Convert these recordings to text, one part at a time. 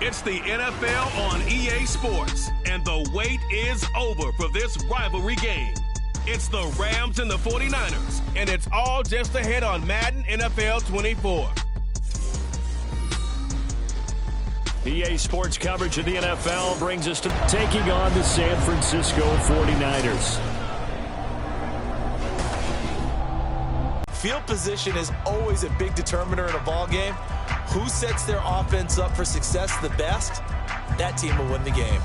It's the NFL on EA Sports, and the wait is over for this rivalry game. It's the Rams and the 49ers, and it's all just ahead on Madden NFL 24. EA Sports coverage of the NFL brings us to taking on the San Francisco 49ers. Field position is always a big determiner in a ball game. Who sets their offense up for success the best, that team will win the game.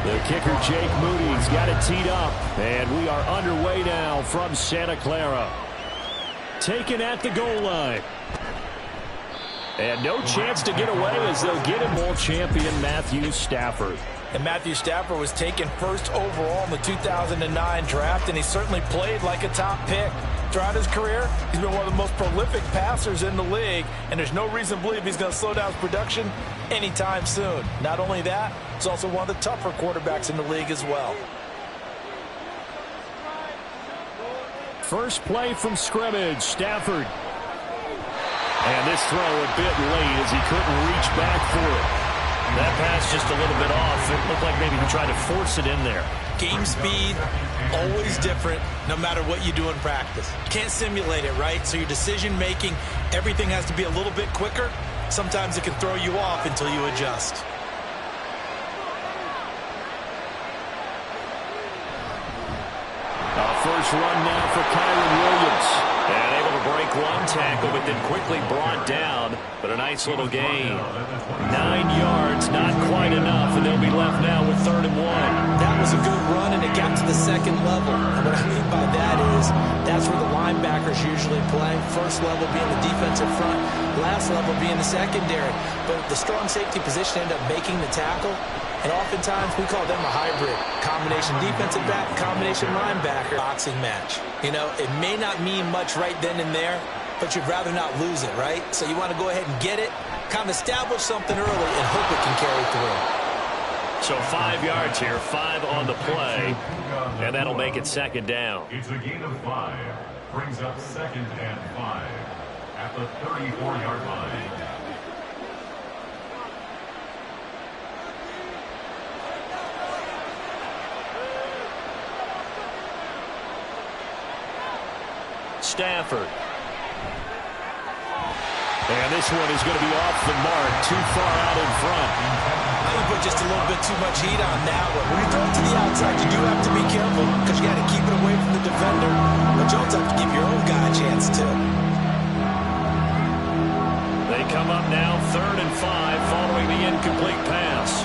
The kicker, Jake Moody's got it teed up. And we are underway now from Santa Clara. Taken at the goal line. And no chance to get away as they'll get him Bowl champion Matthew Stafford. And Matthew Stafford was taken first overall in the 2009 draft, and he certainly played like a top pick. Throughout his career, he's been one of the most prolific passers in the league, and there's no reason to believe he's going to slow down his production anytime soon. Not only that, he's also one of the tougher quarterbacks in the league as well. First play from scrimmage, Stafford. And this throw a bit late as he couldn't reach back for it. That pass just a little bit off. It looked like maybe he tried to force it in there. Game speed, always different, no matter what you do in practice. Can't simulate it, right? So your decision-making, everything has to be a little bit quicker. Sometimes it can throw you off until you adjust. First run now for Kyren Williams. And able to break one tackle, but then quickly brought down. But a nice little gain. 9 yards, not quite enough, and they'll be left now with 3rd and 1. That was a good run, and it got to the second level. And what I mean by that is that's where the linebackers usually play. First level being the defensive front, last level being the secondary. But the strong safety position ended up making the tackle. And oftentimes we call them a hybrid. Combination defensive back, combination linebacker. Boxing match. You know, it may not mean much right then and there, but you'd rather not lose it, right? So you want to go ahead and get it, kind of establish something early, and hope it can carry through. So 5 yards here, 5 on the play, and that'll make it 2nd down. It's a gain of 5. Brings up 2nd and 5 at the 34-yard line. Stafford. And this one is going to be off the mark, too far out in front. I think put just a little bit too much heat on that one. When you throw it to the outside, you do have to be careful because you got to keep it away from the defender. But you also have to give your own guy a chance, too. They come up now, 3rd and 5, following the incomplete pass.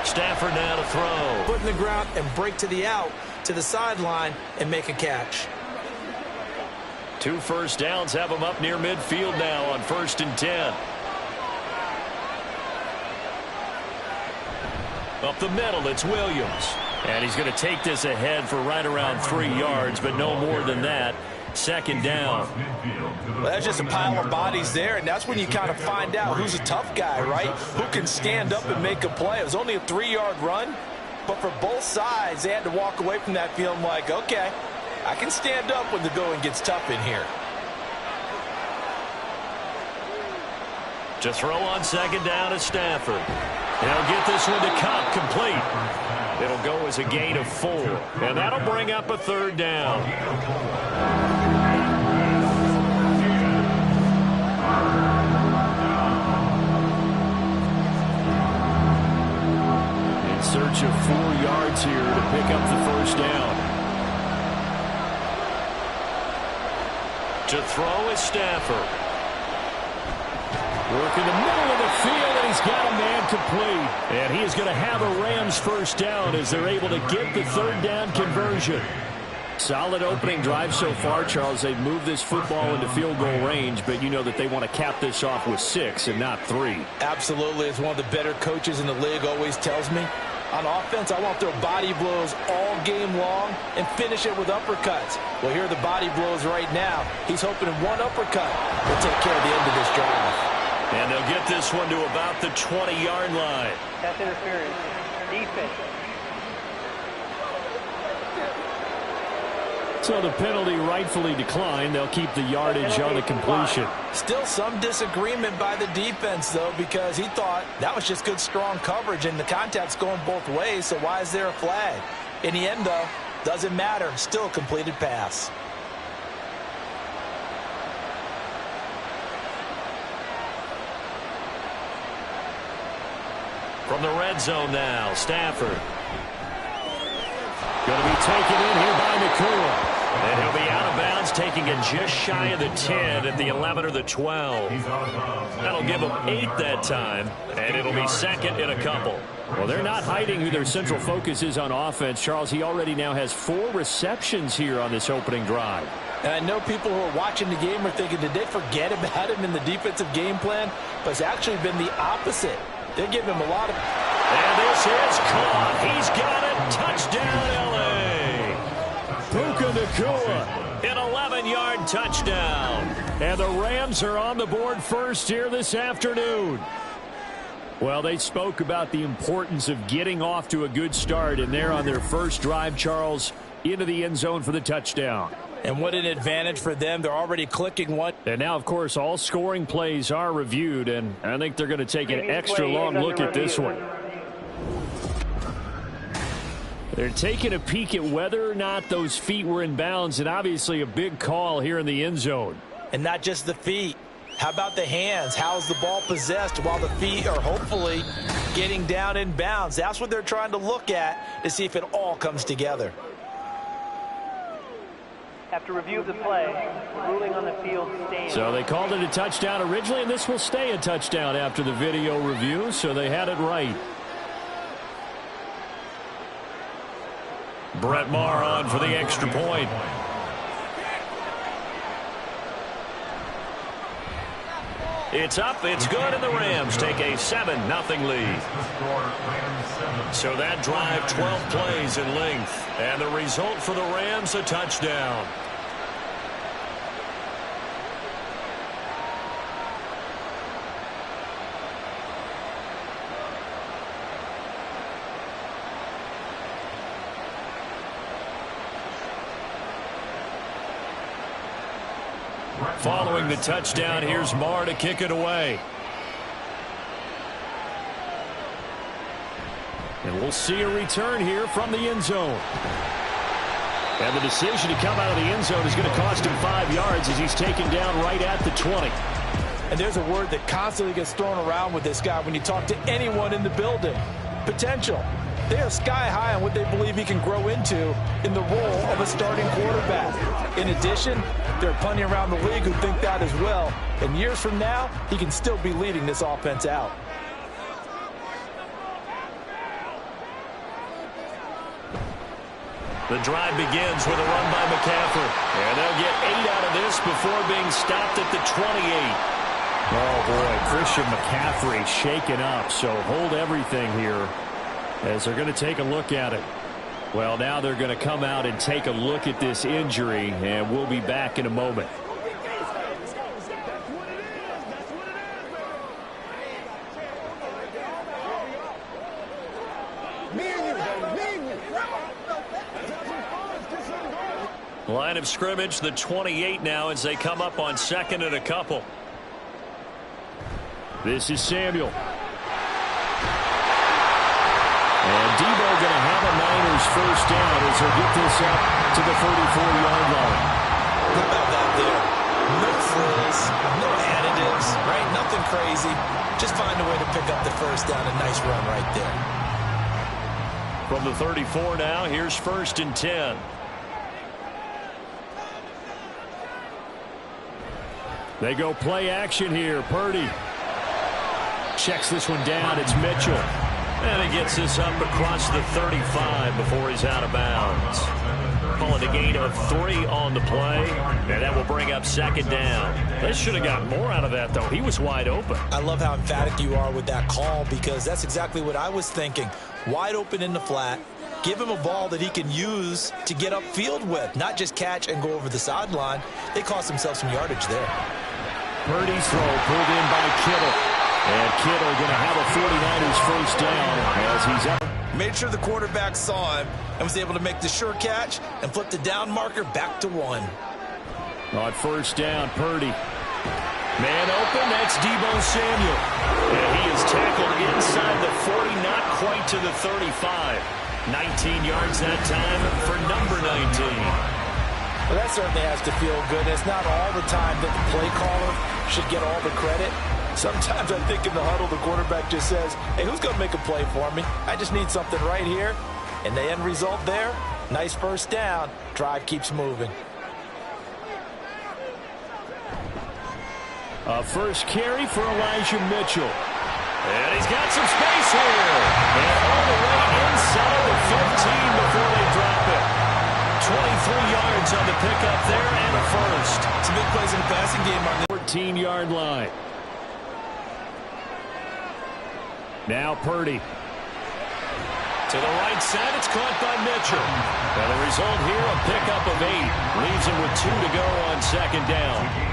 Stafford now to throw. Foot in the ground and break to the out, to the sideline, and make a catch. 2 first downs have him up near midfield now on 1st and 10. Up the middle, it's Williams. And he's going to take this ahead for right around 3 yards, but no more than that. 2nd down. Well, that's just a pile of bodies there, and that's when you kind of find out who's a tough guy, right? Who can stand up and make a play. It was only a 3-yard run, but for both sides, they had to walk away from that feeling like, okay, I can stand up when the going gets tough in here. To throw on 2nd down is Stafford. They'll get this one to Cup, complete. It'll go as a gain of 4, and that'll bring up a 3rd down. In search of 4 yards here to pick up the 1st down. To throw is Stafford. Work in the middle of the field, and he's got a man complete. And he is going to have a Rams 1st down as they're able to get the 3rd down conversion. Solid opening drive so far, Charles. They've moved this football into field goal range, but you know that they want to cap this off with 6 and not 3. Absolutely. As one of the better coaches in the league always tells me, on offense, I want to throw body blows all game long and finish it with uppercuts. Well, here are the body blows right now. He's hoping in one uppercut will take care of the end of this drive. And they'll get this one to about the 20-yard line. Pass interference. Defense. So the penalty rightfully declined. They'll keep the yardage on the completion. Still some disagreement by the defense, though, because he thought that was just good, strong coverage, and the contact's going both ways, so why is there a flag? In the end, though, doesn't matter. Still a completed pass. From the red zone now, Stafford. Going to be taken in here by Nakua. And he'll be out of bounds, taking it just shy of the 10 at the 11 or the 12. That'll give them 8 that time, and it'll be second in a couple. Well, they're not hiding who their central focus is on offense. Charles, he already now has 4 receptions here on this opening drive. And I know people who are watching the game are thinking, did they forget about him in the defensive game plan? But it's actually been the opposite. They give him a lot of... And this is caught. He's got it. Touchdown, L.A. Puka Nakua, an 11-yard touchdown. And the Rams are on the board first here this afternoon. Well, they spoke about the importance of getting off to a good start, and they're on their first drive, Charles, into the end zone for the touchdown. And what an advantage for them. They're already clicking one. And now, of course, all scoring plays are reviewed, and I think they're going to take an extra long look at this one. They're taking a peek at whether or not those feet were in bounds, and obviously a big call here in the end zone. And not just the feet. How about the hands? How's the ball possessed while the feet are hopefully getting down in bounds? That's what they're trying to look at to see if it all comes together. After review of the play, ruling on the field stands. So they called it a touchdown originally, and this will stay a touchdown after the video review, so they had it right. Brett Maher on for the extra point. It's up, it's good, and the Rams take a 7-0 lead. So that drive, 12 plays in length, and the result for the Rams, a touchdown. Following the touchdown, here's Maher to kick it away. And we'll see a return here from the end zone. And the decision to come out of the end zone is going to cost him 5 yards as he's taken down right at the 20. And there's a word that constantly gets thrown around with this guy when you talk to anyone in the building. Potential. They are sky high on what they believe he can grow into in the role of a starting quarterback. In addition, there are plenty around the league who think that as well. And years from now, he can still be leading this offense out. The drive begins with a run by McCaffrey. And they'll get 8 out of this before being stopped at the 28. Oh, boy, Christian McCaffrey shaken up. So hold everything here as they're going to take a look at it. Well, now they're going to come out and take a look at this injury, and we'll be back in a moment. Line of scrimmage, the 28 now as they come up on second and a couple. This is Samuel. And Debo going to have a Niners first down as he'll get this up to the 34-yard line. How about that there? No frills, no additives, right? Nothing crazy. Just find a way to pick up the first down. A nice run right there. From the 34 now, here's 1st and 10. They go play action here. Purdy checks this one down. It's Mitchell. And he gets this up across the 35 before he's out of bounds. calling a gain of 3 on the play, and that will bring up second down. They should have gotten more out of that, though. He was wide open. I love how emphatic you are with that call, because that's exactly what I was thinking. Wide open in the flat. Give him a ball that he can use to get upfield with, not just catch and go over the sideline. They cost themselves some yardage there. Purdy's throw pulled in by Kittle. And Kittle going to have a 49ers first down as he's up. Made sure the quarterback saw him and was able to make the sure catch and flip the down marker back to 1. On first down, Purdy. Man open, that's Deebo Samuel. And he is tackled inside the 40, not quite to the 35. 19 yards that time for number 19. Well, that certainly has to feel good. It's not all the time that the play caller should get all the credit. Sometimes I think in the huddle, the quarterback just says, hey, who's going to make a play for me? I just need something right here. And the end result there, nice first down. Drive keeps moving. First carry for Elijah Mitchell. And he's got some space here. And all the way inside the 15 before they drop it. 23 yards on the pickup there and a first. Some big plays in the passing game on the 14-yard line. Now Purdy. To the right side, it's caught by Mitchell. And the result here, a pickup of 8. Leaves him with 2 to go on second down.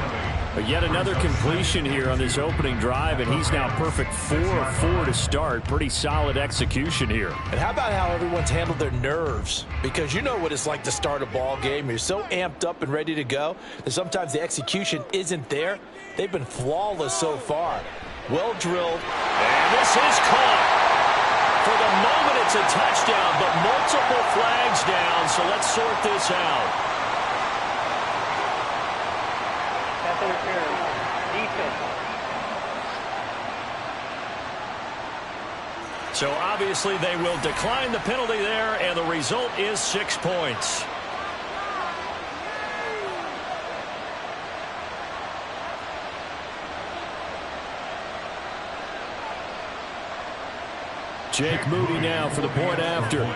But yet another completion here on this opening drive, and he's now perfect 4 of 4 to start. Pretty solid execution here. And how about how everyone's handled their nerves? Because you know what it's like to start a ball game. You're so amped up and ready to go that sometimes the execution isn't there. They've been flawless so far. Well drilled. And this is caught. For the moment, it's a touchdown, but multiple flags down, so let's sort this out. Interference. Defense. So obviously they will decline the penalty there, and the result is 6 points. Jake Moody now for the point after.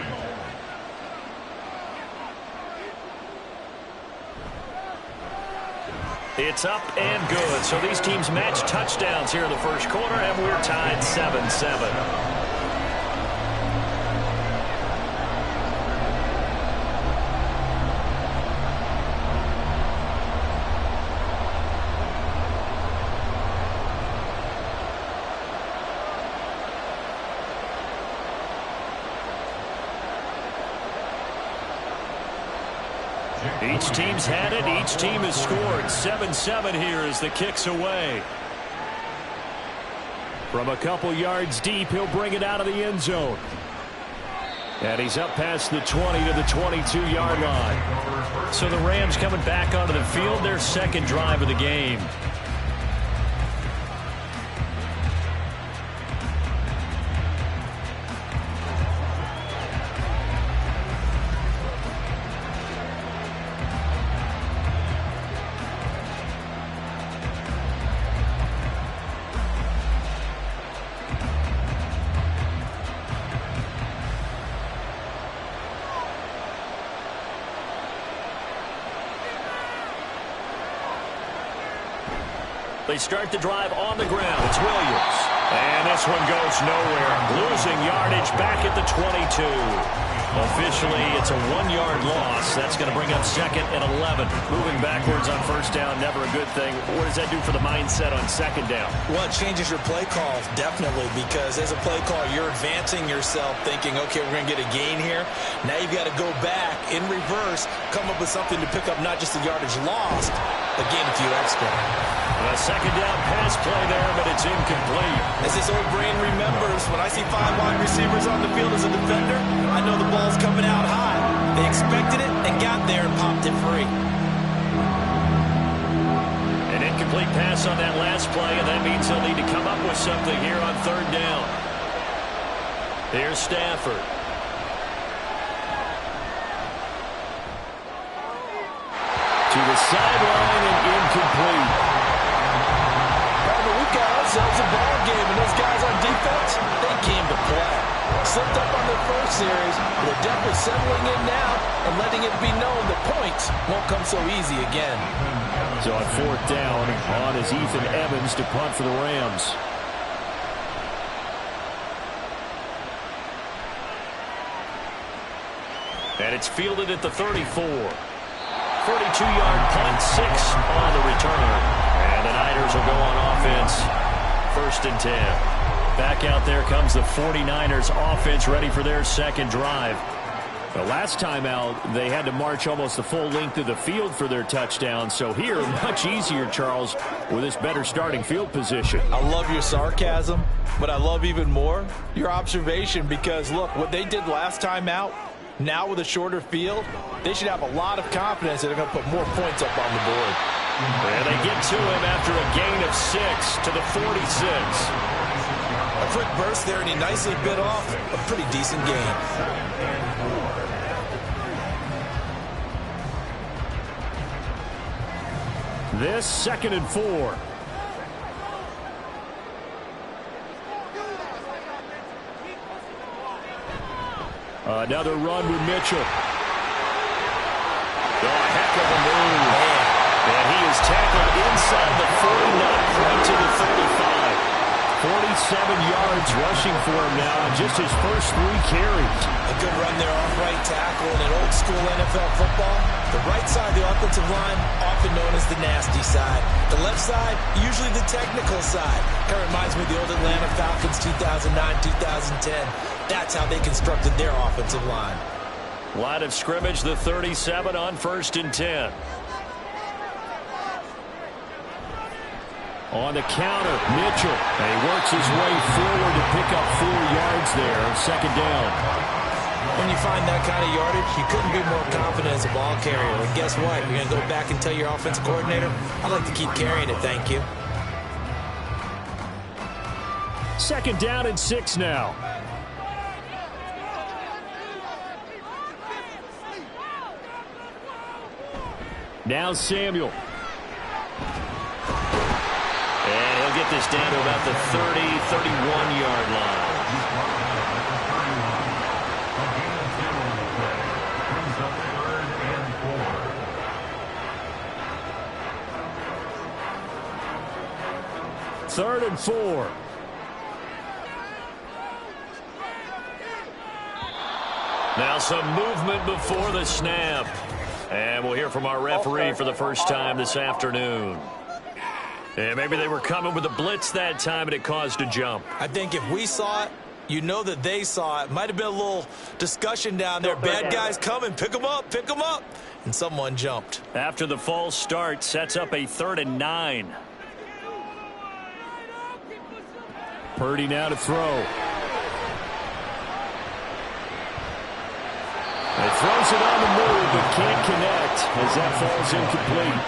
It's up and good. So these teams match touchdowns here in the first quarter, and we're tied 7-7. Each team's had it. Each team has scored. 7-7 here as the kick's away. From a couple yards deep, he'll bring it out of the end zone. And he's up past the 20 to the 22-yard line. So the Rams coming back onto the field, their second drive of the game. They start the drive on the ground. It's Williams. And this one goes nowhere. Losing yardage back at the 22. Officially, it's a 1-yard loss. That's going to bring up second and 11. Moving backwards on first down, never a good thing. What does that do for the mindset on second down? Well, it changes your play call, definitely, because as a play call, you're advancing yourself thinking, okay, we're going to get a gain here. Now you've got to go back in reverse, come up with something to pick up not just the yardage lost, but gain a few extra. A second down pass play there, but it's incomplete. As this old brain remembers, when I see 5 wide receivers on the field as a defender, I know the ball's coming out high. They expected it and got there and popped it free. An incomplete pass on that last play, and that means they'll need to come up with something here on third down. Here's Stafford. To the sideline and incomplete. We've got ourselves a ball game, and those guys on defense, they came to play. slipped up on their first series. They're definitely settling in now and letting it be known that points won't come so easy again. So on fourth down, on is Ethan Evans to punt for the Rams. And it's fielded at the 34. 42-yard punt, 6 on the return. And the Niners will go on offense, 1st and 10. Back out there comes the 49ers offense ready for their second drive. The last time out, they had to march almost the full length of the field for their touchdown. So here, much easier, Charles, with this better starting field position. I love your sarcasm, but I love even more your observation because, look, what they did last time out, now with a shorter field, they should have a lot of confidence that they're going to put more points up on the board. And they get to him after a gain of 6 to the 46. A quick burst there, and he nicely bit off a pretty decent gain. This 2nd and 4. Another run with Mitchell. Oh, heck of a move. And he is tackled inside the 40, right to the 35. 47 yards rushing for him now on just his first 3 carries. A good run there off right tackle in an old school NFL football. The right side of the offensive line, often known as the nasty side. The left side, usually the technical side. Kind of reminds me of the old Atlanta Falcons 2009, 2010. That's how they constructed their offensive line. Line of scrimmage, the 37 on 1st and 10. On the counter, Mitchell. And he works his way forward to pick up 4 yards there on 2nd down. When you find that kind of yardage, you couldn't be more confident as a ball carrier. And guess what? You're going to go back and tell your offensive coordinator, I'd like to keep carrying it, thank you. 2nd down and 6 now. Now Samuel. And he'll get this down to about the 30, 31-yard line. Third and 4. Now some movement before the snap. And we'll hear from our referee for the first time this afternoon. And maybe they were coming with a blitz that time and it caused a jump. I think if we saw it, you know that they saw it. Might have been a little discussion down there. Bad guys coming, pick them up, pick them up. And someone jumped. After the false start, sets up a 3rd and 9. Purdy now to throw. He throws it on the move, but can't connect as that falls incomplete.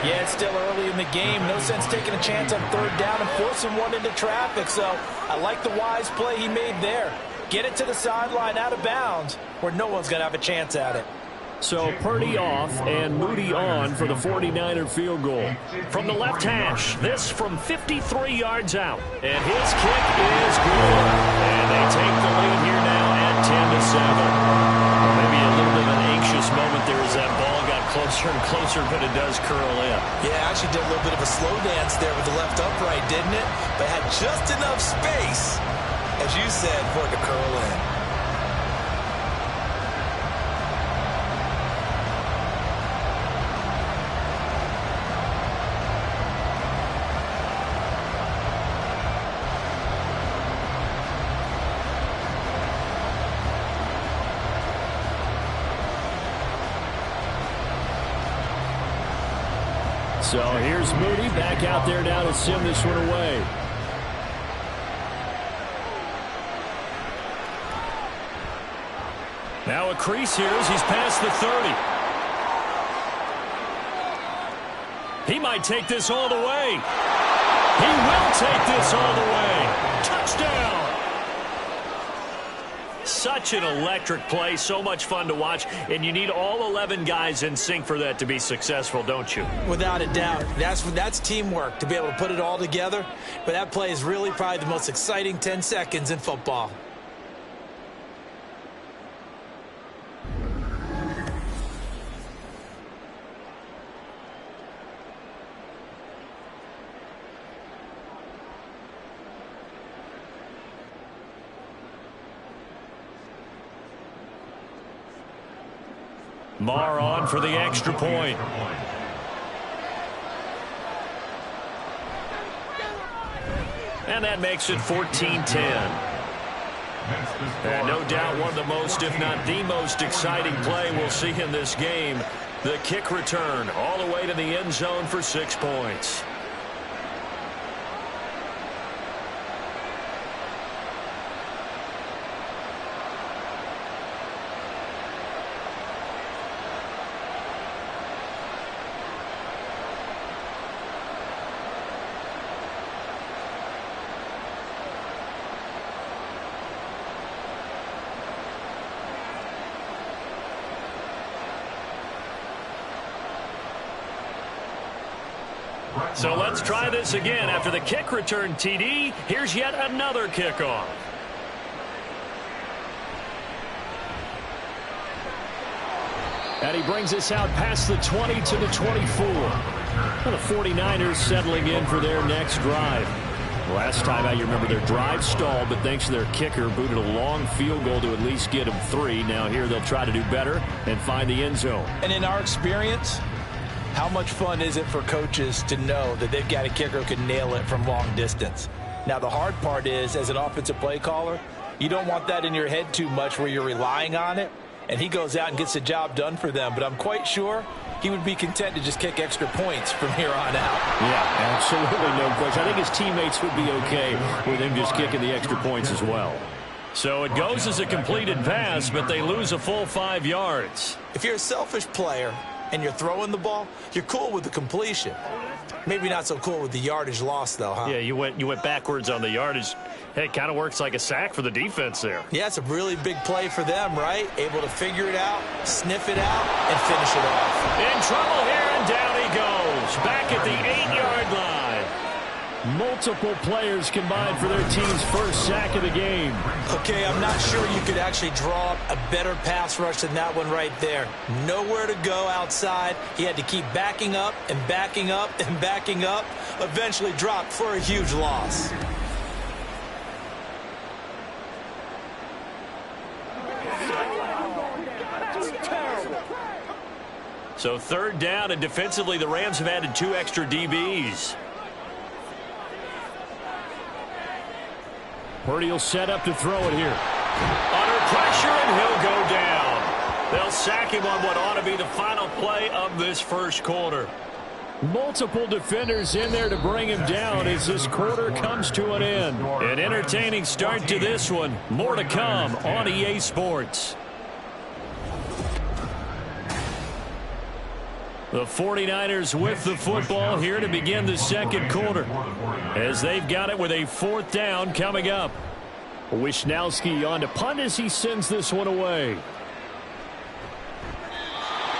Yeah, it's still early in the game. No sense taking a chance on 3rd down and forcing one into traffic. So I like the wise play he made there. Get it to the sideline out of bounds where no one's going to have a chance at it. So Purdy off and Moody on for the 49er field goal. From the left hash, this from 53 yards out. And his kick is good. And they take the lead here now at 10-7. Maybe a little bit of an anxious moment there as that ball got closer and closer, but it does curl in. Yeah, actually did a little bit of a slow dance there with the left upright, didn't it? But had just enough space, as you said, for it to curl in. So here's Moody back out there now to sim this one away. Now a crease here as he's past the 30. He might take this all the way. He will take this all the way. Touchdown! Such an electric play, so much fun to watch, and you need all 11 guys in sync for that to be successful, don't you? Without a doubt. That's teamwork, to be able to put it all together. But that play is really probably the most exciting 10 seconds in football. Marr on for the extra point. And that makes it 14-10. And no doubt one of the most, if not the most exciting play we'll see in this game. The kick return all the way to the end zone for 6 points. So let's try this again. After the kick return TD, here's yet another kickoff. And he brings us out past the 20 to the 24. And the 49ers settling in for their next drive. Last time out, you remember their drive stalled, but thanks to their kicker, booted a long field goal to at least get them 3. Now here they'll try to do better and find the end zone. And in our experience, how much fun is it for coaches to know that they've got a kicker who can nail it from long distance? Now, the hard part is, as an offensive play caller, you don't want that in your head too much where you're relying on it, and he goes out and gets the job done for them. But I'm quite sure he would be content to just kick extra points from here on out. Yeah, absolutely no question. I think his teammates would be okay with him just kicking the extra points as well. So it goes as a completed pass, but they lose a full 5 yards. If you're a selfish player and you're throwing the ball, you're cool with the completion. Maybe not so cool with the yardage loss, though, huh? Yeah, you went backwards on the yardage. Hey, it kind of works like a sack for the defense there. Yeah, it's a really big play for them, right? Able to figure it out, sniff it out, and finish it off. In trouble here, and down he goes. Back at the 8-yard line. Multiple players combined for their team's first sack of the game. Okay, I'm not sure you could actually draw up a better pass rush than that one right there. Nowhere to go outside. He had to keep backing up and backing up and backing up. Eventually dropped for a huge loss. So 3rd down, and defensively the Rams have added 2 extra DBs. Purdy will set up to throw it here. Under pressure, and he'll go down. They'll sack him on what ought to be the final play of this first quarter. Multiple defenders in there to bring him down as this quarter comes to an end. An entertaining start to this one. More to come on EA Sports. The 49ers with the football here to begin the second quarter, as they've got it with a 4th down coming up. Wishnowski on to punt as he sends this one away.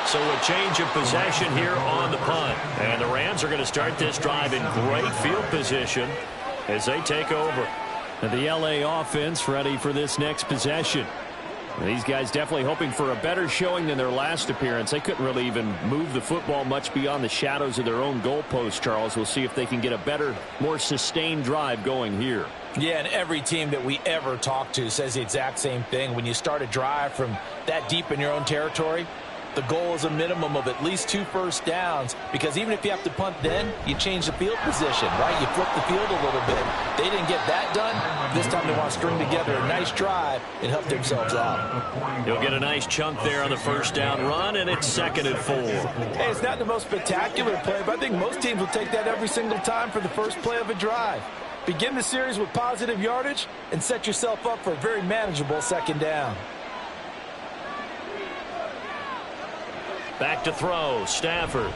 So a change of possession here on the punt. And the Rams are going to start this drive in great field position as they take over. And the LA offense ready for this next possession. These guys definitely hoping for a better showing than their last appearance. They couldn't really even move the football much beyond the shadows of their own goalpost, Charles. We'll see if they can get a better, more sustained drive going here. Yeah, and every team that we ever talk to says the exact same thing. When you start a drive from that deep in your own territory, the goal is a minimum of at least 2 first downs, because even if you have to punt then, you change the field position, right? You flip the field a little bit. They didn't get that done. This time they want to string together a nice drive and help themselves out. He'll get a nice chunk there on the first down run, and it's 2nd and 4. Hey, it's not the most spectacular play, but I think most teams will take that every single time for the first play of a drive. Begin the series with positive yardage and set yourself up for a very manageable 2nd down. Back to throw, Stafford.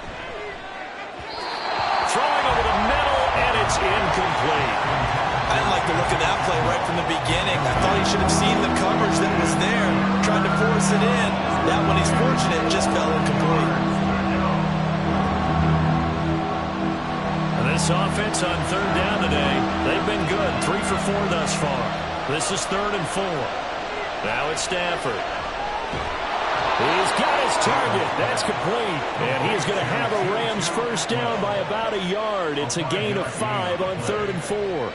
Throwing over the middle, and it's incomplete. I didn't like the look of that play right from the beginning. I thought he should have seen the coverage that was there, trying to force it in. That one, he's fortunate, just fell incomplete. And this offense on 3rd down today, they've been good. 3 for 4 thus far. This is 3rd and 4. Now it's Stafford. He's got his target. That's complete. And he is going to have a Rams first down by about a yard. It's a gain of 5 on 3rd and 4.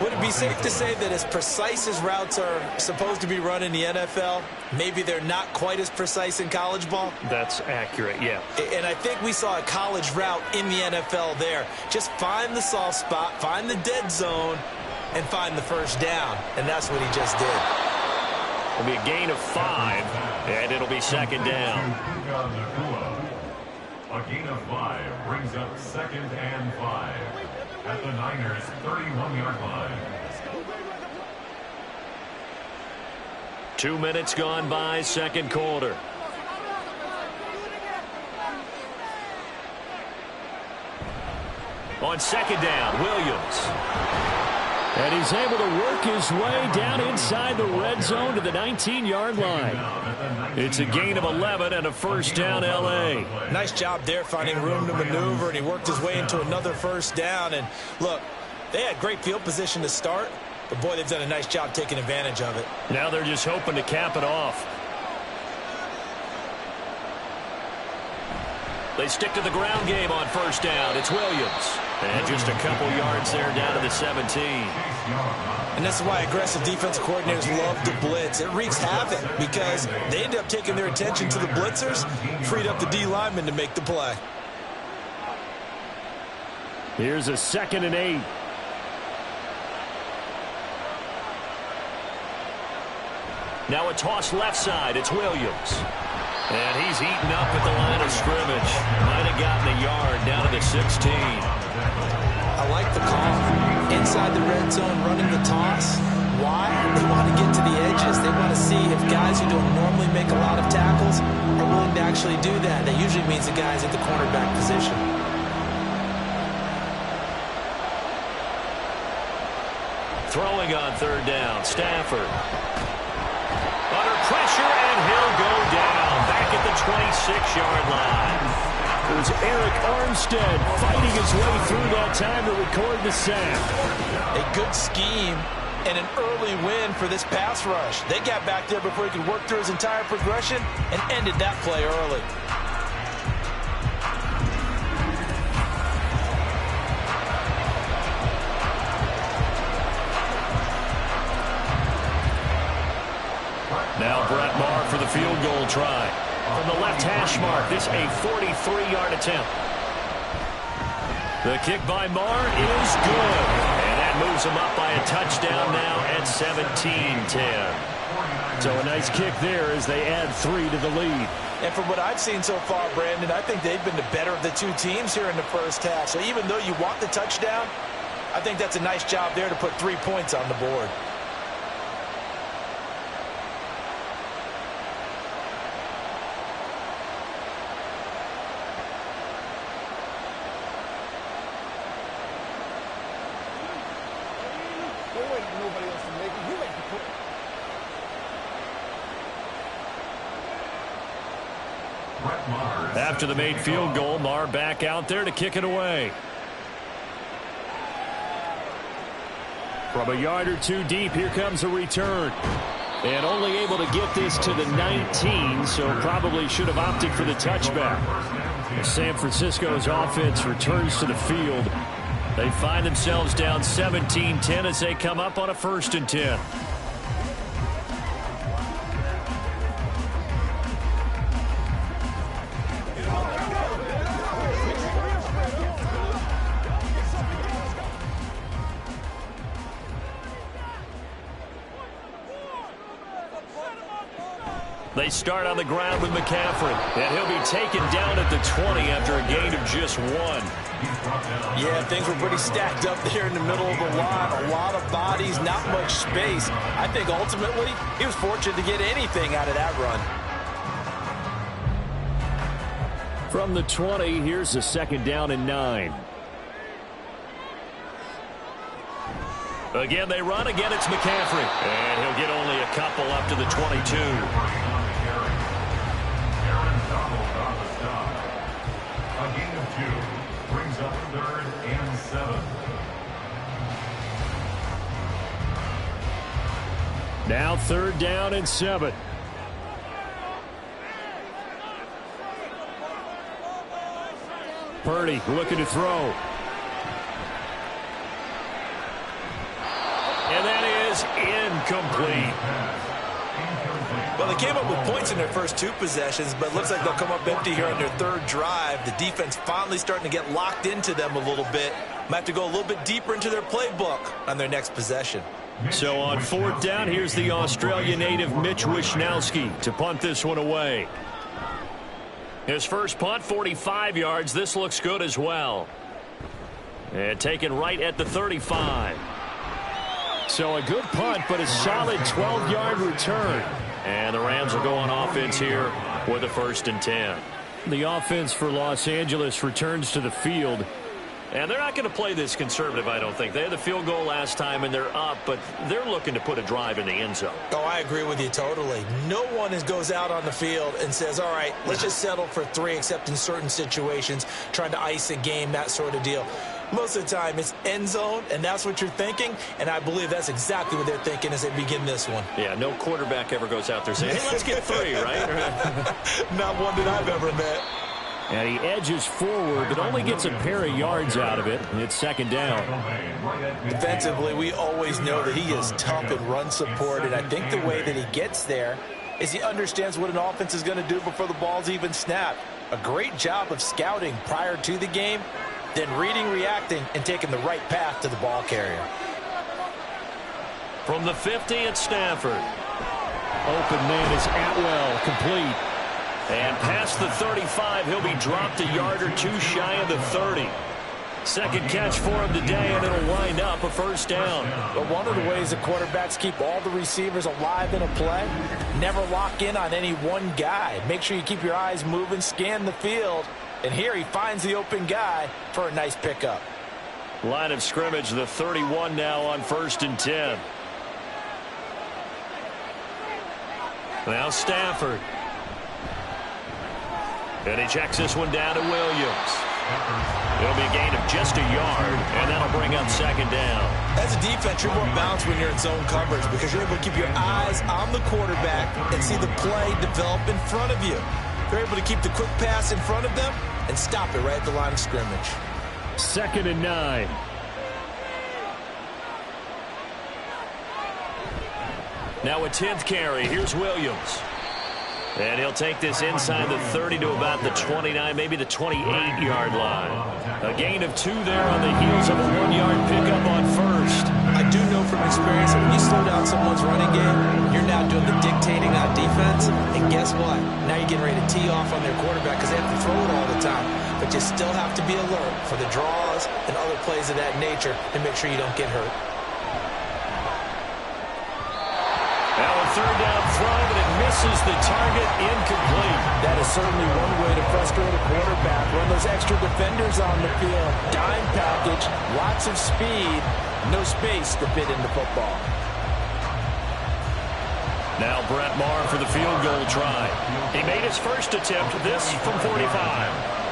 Would it be safe to say that as precise as routes are supposed to be run in the NFL, maybe they're not quite as precise in college ball? That's accurate, yeah. And I think we saw a college route in the NFL there. Just find the soft spot, find the dead zone, and find the first down. And that's what he just did. It'll be a gain of 5, and it'll be 2nd down. A gain of 5 brings up 2nd and 5 at the Niners' 31-yard line. 2 minutes gone by, 2nd quarter. On 2nd down, Williams. And he's able to work his way down inside the red zone to the 19-yard line. It's a gain of 11 and a first down, L.A. Nice job there finding room to maneuver, and he worked his way into another first down. And look, they had great field position to start, but boy, they've done a nice job taking advantage of it. Now they're just hoping to cap it off. They stick to the ground game on first down. It's Williams. And just a couple yards there down to the 17. And that's why aggressive defensive coordinators love to blitz. It wreaks havoc because they end up taking their attention to the blitzers, freed up the D linemen to make the play. Here's a 2nd and 8. Now a toss left side. It's Williams. And he's eaten up at the line of scrimmage. Might have gotten a yard down to the 16. I like the call. Inside the red zone, running the toss. Why? They want to get to the edges. They want to see if guys who don't normally make a lot of tackles are willing to actually do that. That usually means the guys at the cornerback position. Throwing on 3rd down, Stafford. Under pressure, and he'll go down back at the 26-yard line. There's Eric Armstead fighting his way through that time to record the sack. A good scheme and an early win for this pass rush. They got back there before he could work through his entire progression and ended that play early. Now Brett Maher for the field goal try. From the left hash mark, this a 43-yard attempt. The kick by Maher is good. And that moves him up by a touchdown now at 17-10. So a nice kick there as they add 3 to the lead. And from what I've seen so far, Brandon, I think they've been the better of the two teams here in the first half. So even though you want the touchdown, I think that's a nice job there to put 3 points on the board. After the made field goal, Maher back out there to kick it away. From a yard or 2 deep, here comes a return. And only able to get this to the 19, so probably should have opted for the touchback. San Francisco's offense returns to the field. They find themselves down 17-10 as they come up on a 1st and 10. They start on the ground with McCaffrey, and he'll be taken down at the 20 after a gain of just 1. Yeah, things were pretty stacked up there in the middle of the line. A lot of bodies, not much space. I think ultimately he was fortunate to get anything out of that run. From the 20, here's a 2nd down and 9. Again, they run. Again, it's McCaffrey. And he'll get only a couple up to the 22. A gain of 2 brings up 3rd and 7. Now 3rd down and 7. Purdy looking to throw. And that is incomplete. Well, they came up with points in their first 2 possessions, but it looks like they'll come up empty here on their 3rd drive. The defense finally starting to get locked into them a little bit. Might have to go a little bit deeper into their playbook on their next possession. So on 4th down, here's the Australia native Mitch Wishnowsky to punt this one away. His first punt, 45 yards. This looks good as well. And taken right at the 35. So a good punt, but a solid 12-yard return. And the Rams will go on offense here with a 1st and 10. The offense for Los Angeles returns to the field. And they're not going to play this conservative, I don't think. They had the field goal last time, and they're up, but they're looking to put a drive in the end zone. Oh, I agree with you totally. No one goes out on the field and says, all right, let's just settle for 3, except in certain situations, trying to ice a game, that sort of deal. Most of the time, it's end zone, and that's what you're thinking, and I believe that's exactly what they're thinking as they begin this one. Yeah, no quarterback ever goes out there saying, hey, let's get 3, right? Not one that I've ever met. And he edges forward, but only gets a pair of yards out of it. And it's 2nd down. Defensively, we always know that he is tough in run support, and I think the way that he gets there is he understands what an offense is going to do before the ball's even snapped. A great job of scouting prior to the game, then reading, reacting, and taking the right path to the ball carrier. From the 50, it's Stafford. Open man is Atwell, complete. And past the 35, he'll be dropped a yard or 2 shy of the 30. 2nd catch for him today, and it'll wind up a 1st down. But one of the ways that quarterbacks keep all the receivers alive in a play, never lock in on any one guy. Make sure you keep your eyes moving, scan the field. And here he finds the open guy for a nice pickup. Line of scrimmage, the 31 now on 1st and 10. Now Stafford. And he checks this one down to Williams. It'll be a gain of just a yard, and that'll bring up 2nd down. As a defense, you're more balanced when you're in zone coverage because you're able to keep your eyes on the quarterback and see the play develop in front of you. They're able to keep the quick pass in front of them and stop it right at the line of scrimmage. 2nd and 9. Now a 10th carry. Here's Williams. And he'll take this inside the 30 to about the 29, maybe the 28-yard line. A gain of 2 there on the heels of a 1-yard pickup on 1st. I do know from experience that when you slow down someone's running game, you're now doing the dictating on defense. And guess what? Now you're getting ready to tee off on their quarterback because they have to throw it all the time. But you still have to be alert for the draws and other plays of that nature to make sure you don't get hurt. Now a 3rd down throw, but it misses the target, incomplete. That is certainly one way to frustrate a quarterback. Run those extra defenders on the field. Dime package, lots of speed, no space to fit in the football. Now Brett Maher for the field goal try. He made his first attempt, this from 45.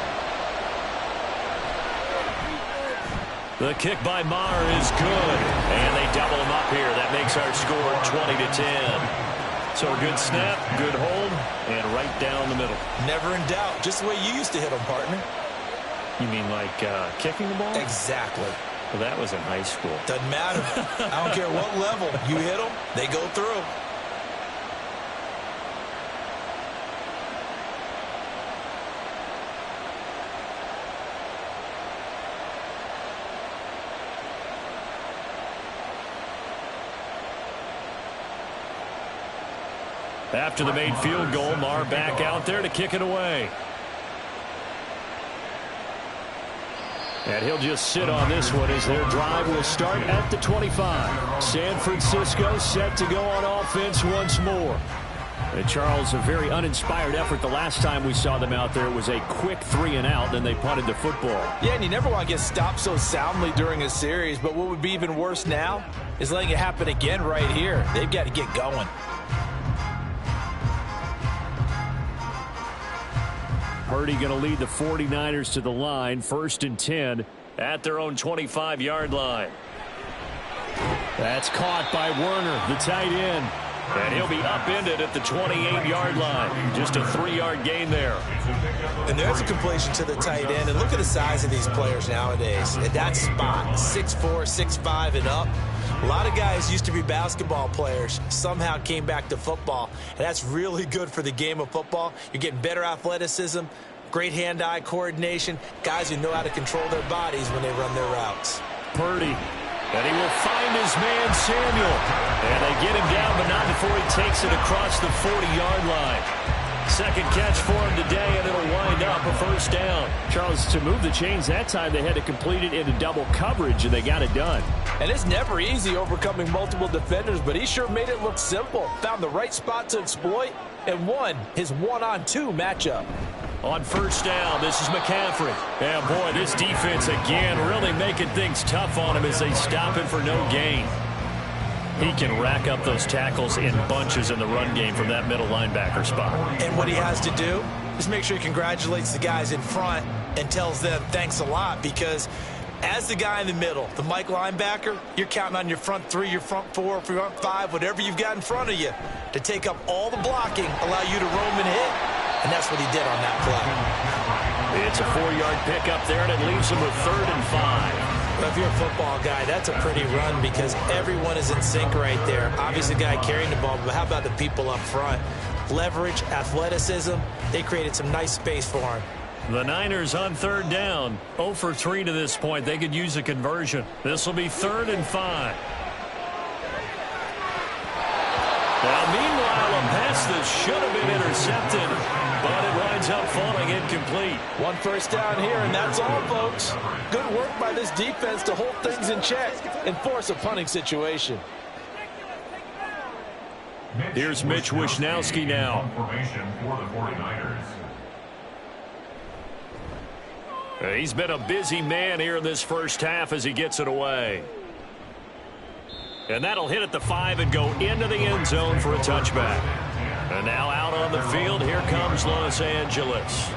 The kick by Maher is good, and they double him up here. That makes our score 20-10. So a good snap, good hold, and right down the middle. Never in doubt. Just the way you used to hit them, partner. You mean like kicking the ball? Exactly. Well, that was in high school. Doesn't matter. I don't care what level. You hit them, they go through. After the made field goal, Maher back out there to kick it away. And he'll just sit on this one as their drive will start at the 25. San Francisco set to go on offense once more. And Charles, a very uninspired effort the last time we saw them out there. It was a quick 3-and-out, then they punted the football. Yeah, and you never want to get stopped so soundly during a series, but what would be even worse now is letting it happen again right here. They've got to get going. Purdy going to lead the 49ers to the line, 1st and 10 at their own 25-yard line. That's caught by Werner, the tight end. And he'll be upended at the 28-yard line. Just a 3-yard gain there. And there's a completion to the tight end. And look at the size of these players nowadays. At that spot, 6'4", 6'5", and up. A lot of guys used to be basketball players, somehow came back to football. And that's really good for the game of football. You're getting better athleticism, great hand-eye coordination, guys who know how to control their bodies when they run their routes. Purdy. And he will find his man, Samuel. And they get him down, but not before he takes it across the 40-yard line. Second catch for him today, and it'll wind up a first down. Charles, to move the chains that time, they had to complete it into double coverage, and they got it done. And it's never easy overcoming multiple defenders, but he sure made it look simple. Found the right spot to exploit and won his one-on-two matchup. On first down, this is McCaffrey. And boy, this defense again really making things tough on him as they stop him for no gain. He can rack up those tackles in bunches in the run game from that middle linebacker spot. And what he has to do is make sure he congratulates the guys in front and tells them thanks a lot, because as the guy in the middle, the Mike linebacker, you're counting on your front three, your front four, front five, whatever you've got in front of you to take up all the blocking, allow you to roam and hit. And that's what he did on that play. It's a 4-yard pickup there, and it leaves him with 3rd and 5. Well, if you're a football guy, that's a pretty run because everyone is in sync right there. Obviously, the guy carrying the ball, but how about the people up front? Leverage, athleticism, they created some nice space for him. The Niners on 3rd down, 0 for 3 to this point. They could use a conversion. This will be 3rd and 5. Now, meanwhile, a pass that should have been intercepted, but it winds up falling incomplete. One first down here, and that's all, folks. Good work by this defense to hold things in check and force a punting situation. Here's Mitch Wishnowsky now. He's been a busy man here in this first half as he gets it away. And that'll hit at the 5 and go into the end zone for a touchback. And now out on the field, here comes Los Angeles.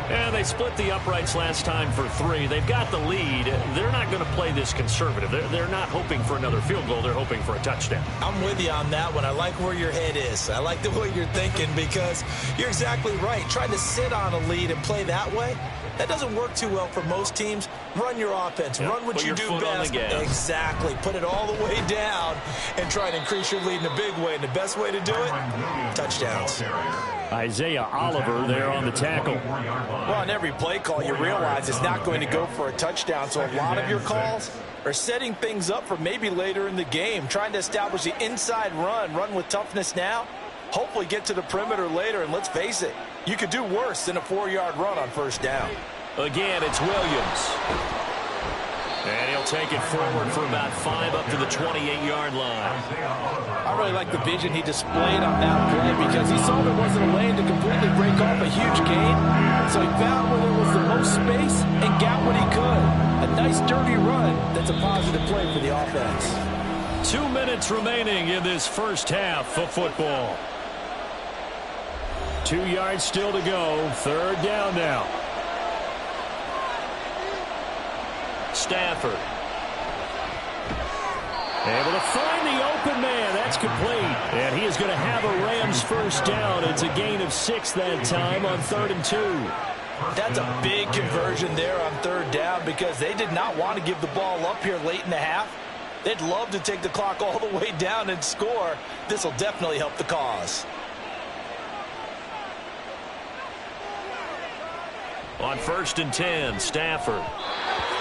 And they split the uprights last time for 3. They've got the lead. They're not going to play this conservative. They're not hoping for another field goal. They're hoping for a touchdown. I'm with you on that one. I like where your head is. I like the way you're thinking because you're exactly right. Trying to sit on a lead and play that way, that doesn't work too well for most teams. Run your offense. Yep. Run what you do best. Exactly. Put it all the way down and try to increase your lead in a big way. And the best way to do it, touchdowns. Isaiah Oliver there on the tackle. Well, on every play call, you realize it's not going to go for a touchdown. So a lot of your calls are setting things up for maybe later in the game, trying to establish the inside run with toughness now, hopefully get to the perimeter later. And let's face it, you could do worse than a 4-yard run on first down. Again, it's Williams. And he'll take it forward for about 5 up to the 28-yard line. I really like the vision he displayed on that play because he saw there wasn't a lane to completely break off a huge gain. So he found where there was the most space and got what he could. A nice dirty run that's a positive play for the offense. 2 minutes remaining in this first half of football. 2 yards still to go. 3rd down now. Stafford. Able to find the open man. That's complete. And he is going to have a Rams first down. It's a gain of 6 that time on 3rd and 2. That's a big conversion there on 3rd down because they did not want to give the ball up here late in the half. They'd love to take the clock all the way down and score. This will definitely help the cause. On 1st and 10, Stafford.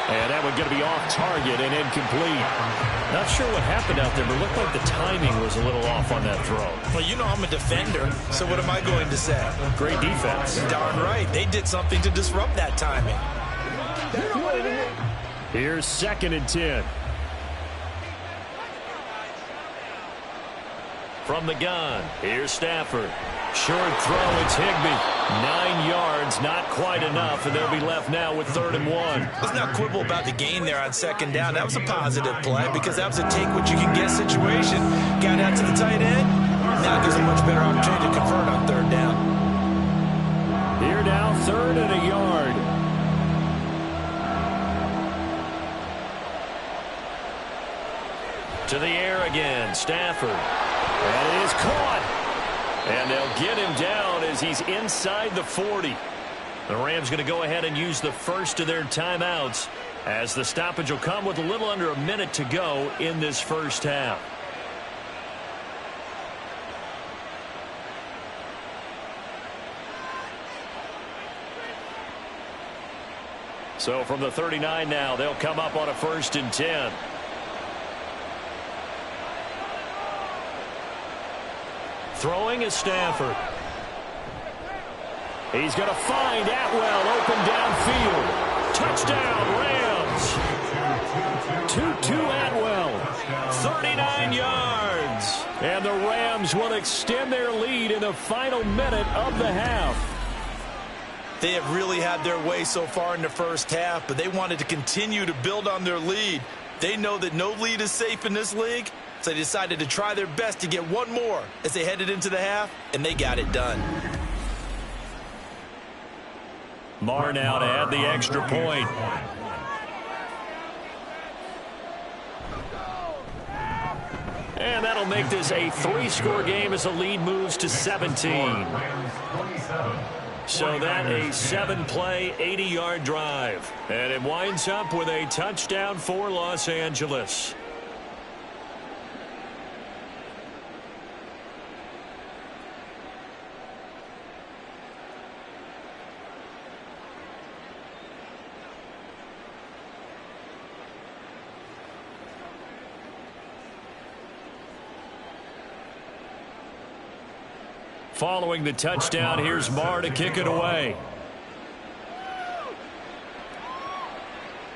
And that one going to be off target and incomplete. Not sure what happened out there, but it looked like the timing was a little off on that throw. Well, you know I'm a defender, so what am I going to say? Great defense. Darn right. They did something to disrupt that timing. Here's 2nd and 10. From the gun, here's Stafford. Short throw, it's Higbee. 9 yards, not quite enough, and they'll be left now with 3rd and 1. Let's not quibble about the gain there on 2nd down. That was a positive play because that was a take-what-you-can-get situation. Got out to the tight end. Now gives a much better opportunity to convert on 3rd down. Here now, 3rd and a yard. To the air again, Stafford. And it is caught. And they'll get him down as he's inside the 40. The Rams going to go ahead and use the first of their timeouts as the stoppage will come with a little under a minute to go in this first half. So from the 39 now, they'll come up on a 1st and 10. Throwing is Stafford. He's going to find Atwell open downfield. Touchdown, Rams. 2-2 Atwell. 39 yards. And the Rams will extend their lead in the final minute of the half. They have really had their way so far in the first half, but they wanted to continue to build on their lead. They know that no lead is safe in this league, so they decided to try their best to get one more as they headed into the half, and they got it done. Marr now to add the extra point. And that'll make this a 3-score game as the lead moves to 17. So that a 7-play, 80-yard drive. And it winds up with a touchdown for Los Angeles. Following the touchdown, here's Marr to kick it away.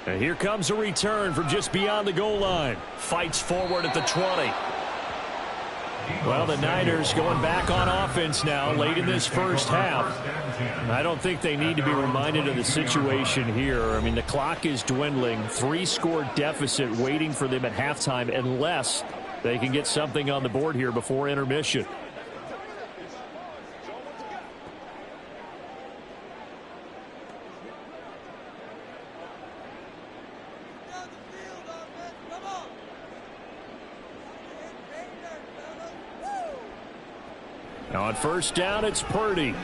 And here comes a return from just beyond the goal line. Fights forward at the 20. Well, the Niners going back on offense now late in this first half. I don't think they need to be reminded of the situation here. I mean, the clock is dwindling. 3-score deficit waiting for them at halftime unless they can get something on the board here before intermission. On 1st down, it's Purdy.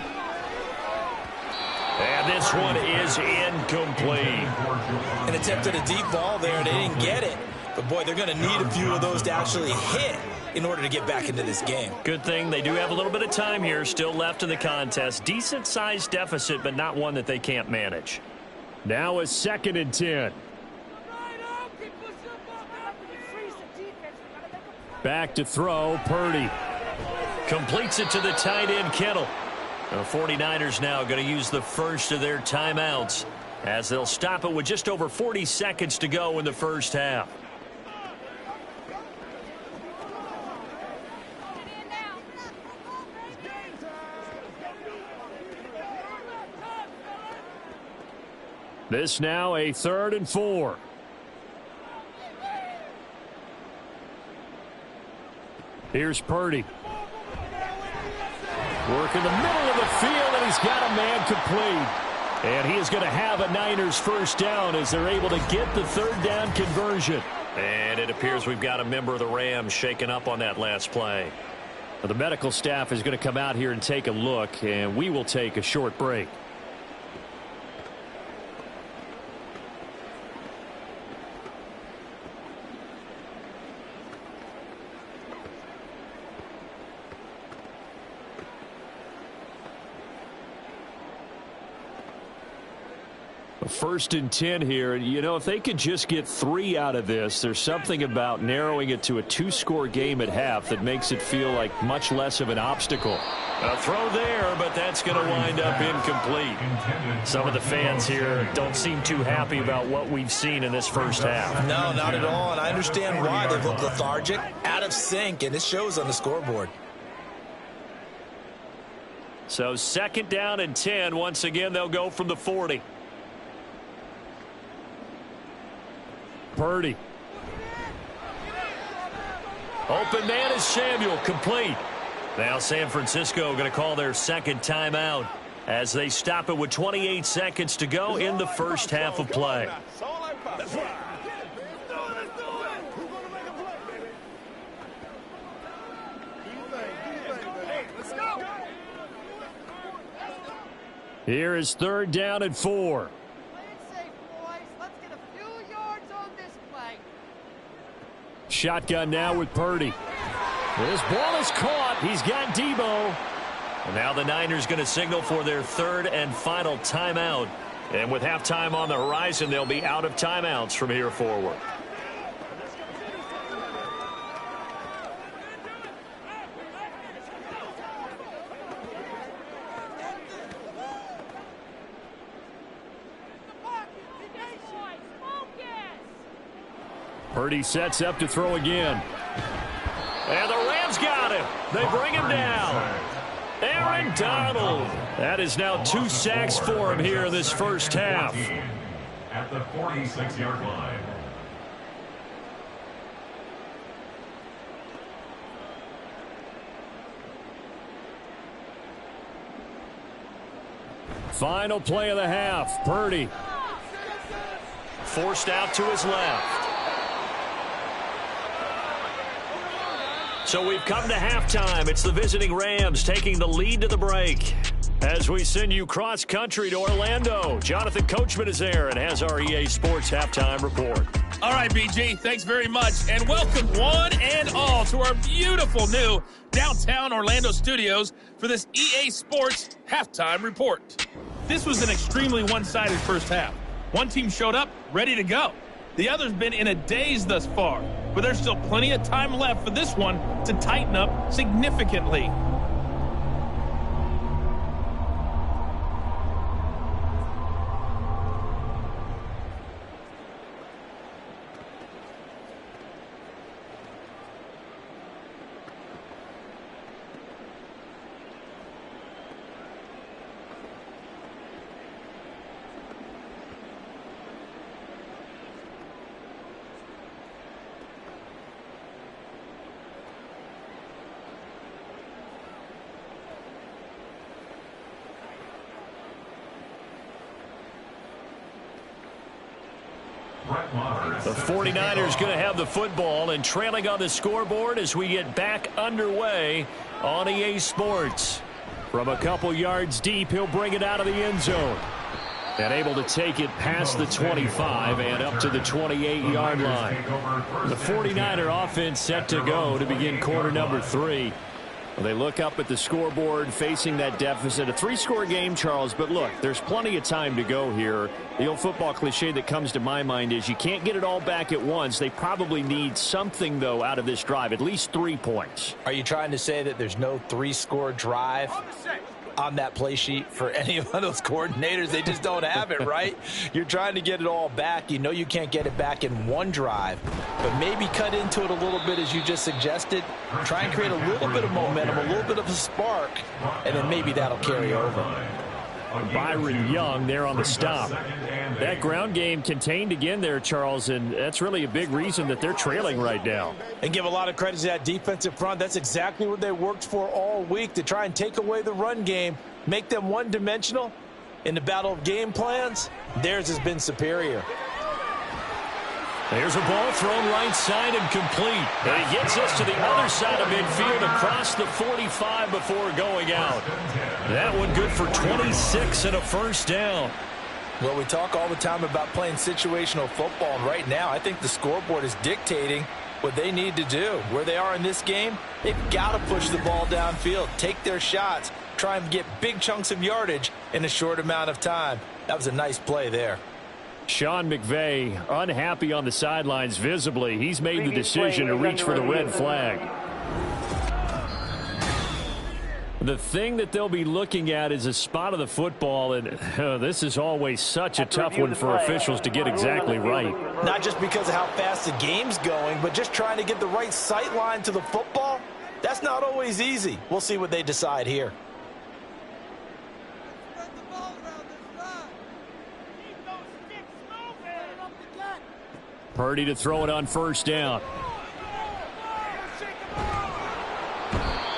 And this one is incomplete. An attempt at a deep ball there, and they didn't get it. But, boy, they're going to need a few of those to actually hit in order to get back into this game. Good thing they do have a little bit of time here still left in the contest. Decent-sized deficit, but not one that they can't manage. Now a 2nd and 10. Back to throw, Purdy. Completes it to the tight end, Kittle. The 49ers now going to use the first of their timeouts as they'll stop it with just over 40 seconds to go in the first half. This now a 3rd and 4. Here's Purdy. Work in the middle of the field, and he's got a man complete. And he is going to have a Niners 1st down as they're able to get the 3rd down conversion. And it appears we've got a member of the Rams shaken up on that last play. The medical staff is going to come out here and take a look, and we will take a short break. First and 10 here. You know, if they could just get 3 out of this, there's something about narrowing it to a 2-score game at half that makes it feel like much less of an obstacle. A throw there, but that's going to wind up incomplete. Some of the fans here don't seem too happy about what we've seen in this first half. No, not at all, and I understand why. They've looked lethargic, out of sync, and it shows on the scoreboard. So 2nd down and 10. Once again, they'll go from the 40. Purdy. Open man is Samuel, complete. Now San Francisco going to call their 2nd timeout as they stop it with 28 seconds to go in the first half of play. Here is 3rd down and 4. Play it safe, boys. Let's get a few yards on this play. Shotgun now with Purdy. This ball is caught. He's got Debo. And now the Niners going to signal for their 3rd and final timeout. And with halftime on the horizon, they'll be out of timeouts from here forward. Purdy sets up to throw again. And the Rams got him. They bring him down. Aaron Donald. That is now 2 sacks for him here in this first half. At the 46-yard line. Final play of the half. Purdy. Forced out to his left. So we've come to halftime. It's the visiting Rams taking the lead to the break. As we send you cross-country to Orlando, Jonathan Coachman is there and has our EA Sports Halftime Report. All right, BG, thanks very much. And welcome one and all to our beautiful new downtown Orlando studios for this EA Sports Halftime Report. This was an extremely one-sided first half. One team showed up, ready to go. The other's been in a daze thus far, but there's still plenty of time left for this one to tighten up significantly. The 49ers going to have the football and trailing on the scoreboard as we get back underway on EA Sports. From a couple yards deep, he'll bring it out of the end zone. And able to take it past the 25 and up to the 28-yard line. The 49er offense set to go to begin quarter number 3. They look up at the scoreboard facing that deficit. A 3-score game, Charles, but look, there's plenty of time to go here. The old football cliche that comes to my mind is you can't get it all back at once. They probably need something, though, out of this drive, at least 3 points. Are you trying to say that there's no 3-score drive on that play sheet for any of those coordinators? They just don't have it, right? You're trying to get it all back. You know you can't get it back in one drive, but maybe cut into it a little bit as you just suggested. Try and create a little bit of momentum, a little bit of a spark, and then maybe that'll carry over. Byron Young there on the stop. That ground game contained again there, Charles, and that's really a big reason that they're trailing right now. And give a lot of credit to that defensive front. That's exactly what they worked for all week, to try and take away the run game, make them one-dimensional. In the battle of game plans, theirs has been superior. There's a ball thrown right side and complete. And he gets us to the other side of midfield across the 45 before going out. That one good for 26 and a first down. Well, we talk all the time about playing situational football, and right now I think the scoreboard is dictating what they need to do. Where they are in this game, they've got to push the ball downfield, take their shots, try and get big chunks of yardage in a short amount of time. That was a nice play there. Sean McVay unhappy on the sidelines visibly. He's made the decision to reach for the red flag. The thing that they'll be looking at is a spot of the football, and this is always such a tough one for officials to get exactly right. Not just because of how fast the game's going, but just trying to get the right sight line to the football. That's not always easy. We'll see what they decide here. Purdy to throw it on first down.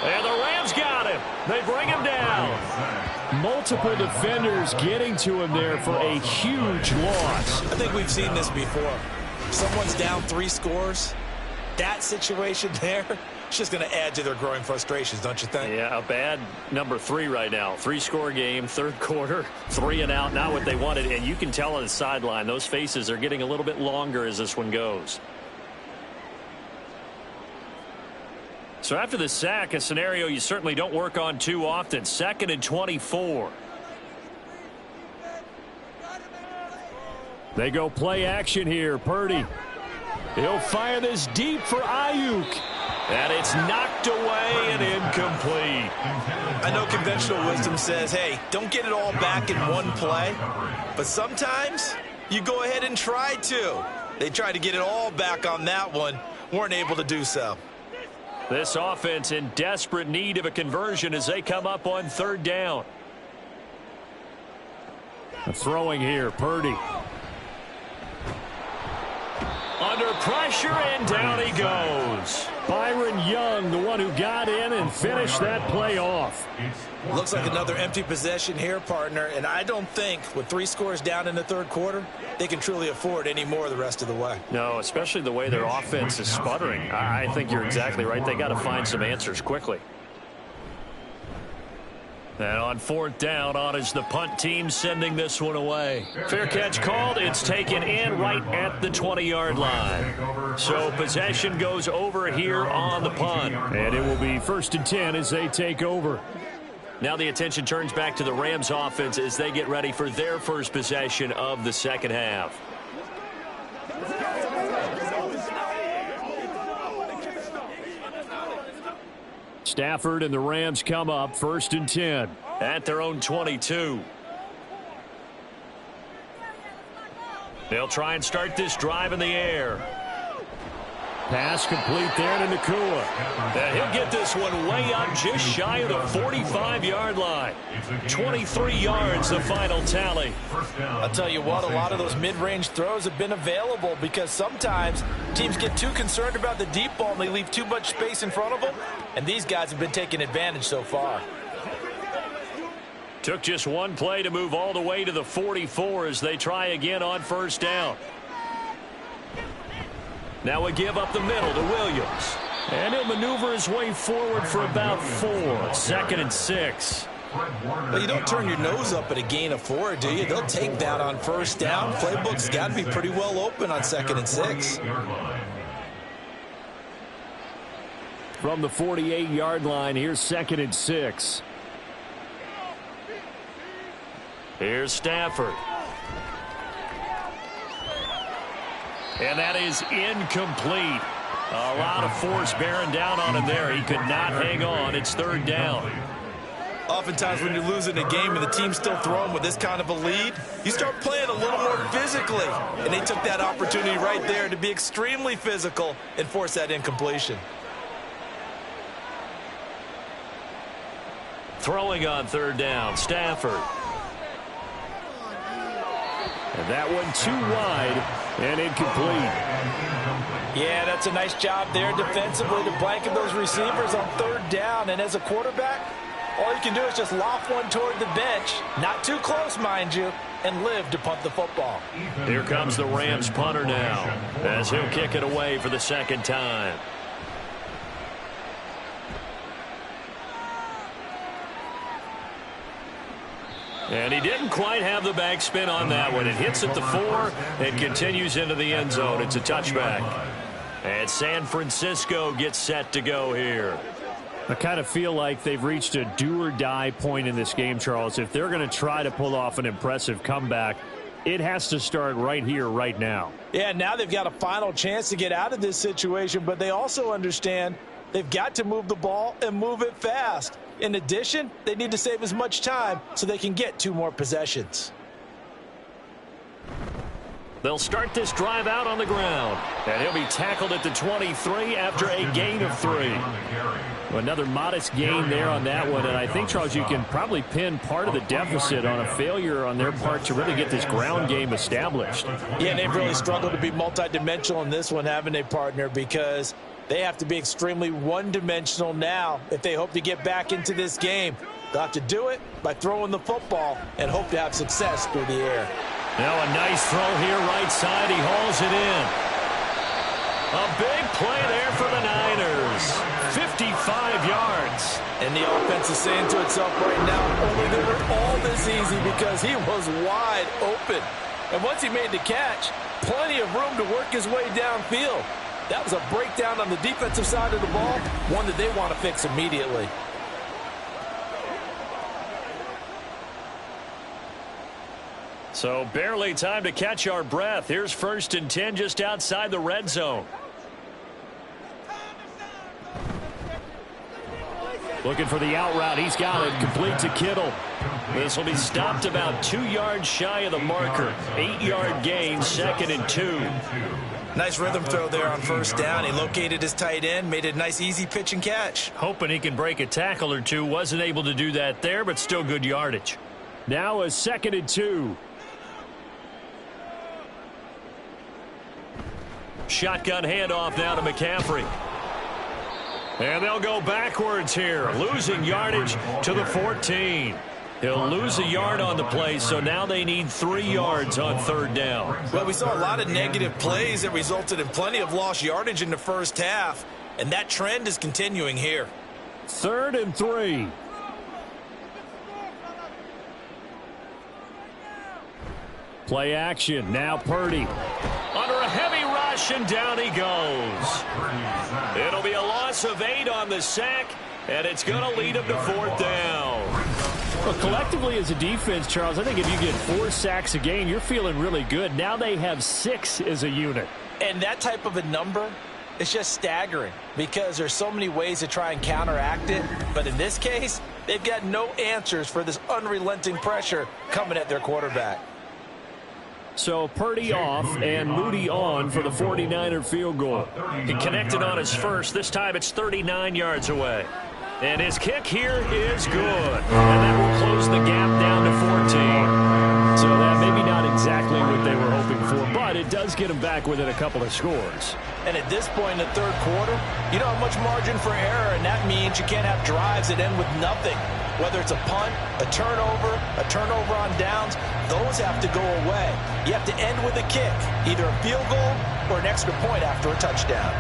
And the Rams got him. They bring him down. Multiple defenders getting to him there for a huge loss. I think we've seen this before. Someone's down 3 scores. That situation there, It's just going to add to their growing frustrations, don't you think? Yeah, a bad number 3 right now. 3-score game, third quarter, 3 and out, not what they wanted. And you can tell on the sideline, those faces are getting a little bit longer as this one goes. So after the sack, a scenario you certainly don't work on too often. 2nd and 24. They go play action here. Purdy. He'll fire this deep for Ayuk. And it's knocked away and incomplete. I know conventional wisdom says, hey, don't get it all back in one play. But sometimes you go ahead and try to. They tried to get it all back on that one. Weren't able to do so. This offense in desperate need of a conversion as they come up on 3rd down. Throwing here, Purdy. Under pressure, and down he goes. Byron Young, the one who got in and finished that play off. Looks like another empty possession here, partner, and I don't think with 3 scores down in the 3rd quarter, they can truly afford any more the rest of the way. No, especially the way their offense is sputtering. I think you're exactly right. They got to find some answers quickly. And on 4th down, on is the punt team sending this one away. Fair catch called. It's taken in right at the 20-yard line. So possession goes over here on the punt. And it will be 1st and 10 as they take over. Now the attention turns back to the Rams offense as they get ready for their first possession of the second half. Stafford and the Rams come up 1st and 10 at their own 22. They'll try and start this drive in the air. Pass complete there to Nakua. And he'll get this one way up just shy of the 45-yard line. 23 yards the final tally. I'll tell you what, a lot of those mid-range throws have been available because sometimes teams get too concerned about the deep ball and they leave too much space in front of them. And these guys have been taking advantage so far. Took just one play to move all the way to the 44 as they try again on 1st down. Now a give up the middle to Williams. And he'll maneuver his way forward for about 4. 2nd and 6. Well, you don't turn your nose up at a gain of 4, do you? They'll take that on 1st down. Playbook's got to be pretty well open on 2nd and 6. From the 48-yard line, here's 2nd and 6. Here's Stafford. And that is incomplete. A lot of force bearing down on him there. He could not hang on. It's 3rd down. Oftentimes when you're losing a game and the team's still throwing with this kind of a lead, you start playing a little more physically. And they took that opportunity right there to be extremely physical and force that incompletion. Throwing on 3rd down, Stafford. And that one too wide and incomplete. Yeah, that's a nice job there defensively to blanket those receivers on 3rd down. And as a quarterback, all you can do is just loft one toward the bench, not too close, mind you, and live to punt the football. Here comes the Rams punter now as he'll kick it away for the 2nd time. And he didn't quite have the backspin on that one. It hits at the 4 and continues into the end zone. It's a touchback. And San Francisco gets set to go here. I kind of feel like they've reached a do-or-die point in this game, Charles. If they're going to try to pull off an impressive comeback, it has to start right here, right now. Yeah, now they've got a final chance to get out of this situation, but they also understand they've got to move the ball and move it fast. In addition, they need to save as much time so they can get 2 more possessions. They'll start this drive out on the ground, and he'll be tackled at the 23 after a gain of 3. Another modest gain there on that one, and I think, Charles, you can probably pin part of the deficit on a failure on their part to really get this ground game established. Yeah, they've really struggled to be multidimensional in this one, haven't they, partner, because they have to be extremely one-dimensional now if they hope to get back into this game. They'll have to do it by throwing the football and hope to have success through the air. Now a nice throw here right side. He hauls it in. A big play there for the Niners. 5 yards. And the offense is saying to itself right now, only they were all this easy because he was wide open. And once he made the catch, plenty of room to work his way downfield. That was a breakdown on the defensive side of the ball, one that they want to fix immediately. So barely time to catch our breath. Here's 1st and 10 just outside the red zone. Looking for the out route. He's got it. Complete to Kittle. This will be stopped about 2 yards shy of the marker. 8-yard gain, 2nd and 2. Nice rhythm throw there on 1st down. He located his tight end, made a nice easy pitch and catch. Hoping he can break a tackle or two. Wasn't able to do that there, but still good yardage. Now a 2nd and 2. Shotgun handoff now to McCaffrey. And they'll go backwards here, losing yardage to the 14. He'll lose a yard on the play, so now they need 3 yards on 3rd down. Well, we saw a lot of negative plays that resulted in plenty of lost yardage in the first half, and that trend is continuing here. 3rd and 3. Play action, now Purdy. Under a heavy rush, and down he goes. It'll be a loss of 8 on the sack, and it's going to lead him to 4th down. Well, collectively as a defense, Charles, I think if you get 4 sacks a game, you're feeling really good. Now they have 6 as a unit. And that type of a number, it's just staggering because there's so many ways to try and counteract it. But in this case, they've got no answers for this unrelenting pressure coming at their quarterback. So Purdy off and Moody on for the 49er field goal. He connected on his first. This time it's 39 yards away. And his kick here is good. And that will close the gap down to 14. So that maybe not exactly what they were hoping for, but it does get them back within a couple of scores. And at this point in the 3rd quarter, you don't have much margin for error, and that means you can't have drives that end with nothing. Whether it's a punt, a turnover on downs, those have to go away. You have to end with a kick, either a field goal or an extra point after a touchdown.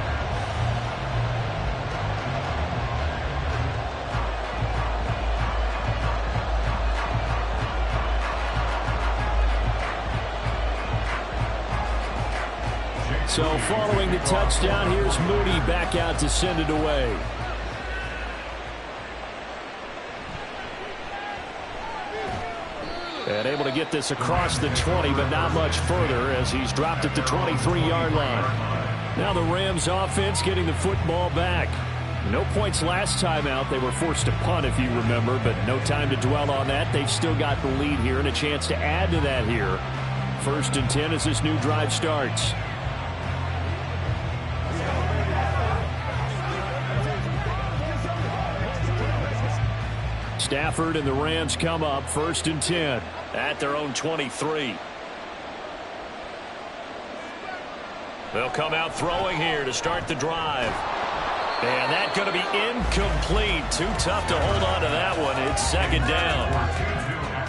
So following the touchdown, here's Moody back out to send it away. And able to get this across the 20, but not much further as he's dropped at the 23-yard line. Now the Rams offense getting the football back. No points last time out. They were forced to punt, if you remember, but no time to dwell on that. They've still got the lead here and a chance to add to that here. 1st and 10 as this new drive starts. Stafford and the Rams come up 1st and 10 at their own 23. They'll come out throwing here to start the drive. And that's going to be incomplete. Too tough to hold on to that one. It's 2nd down.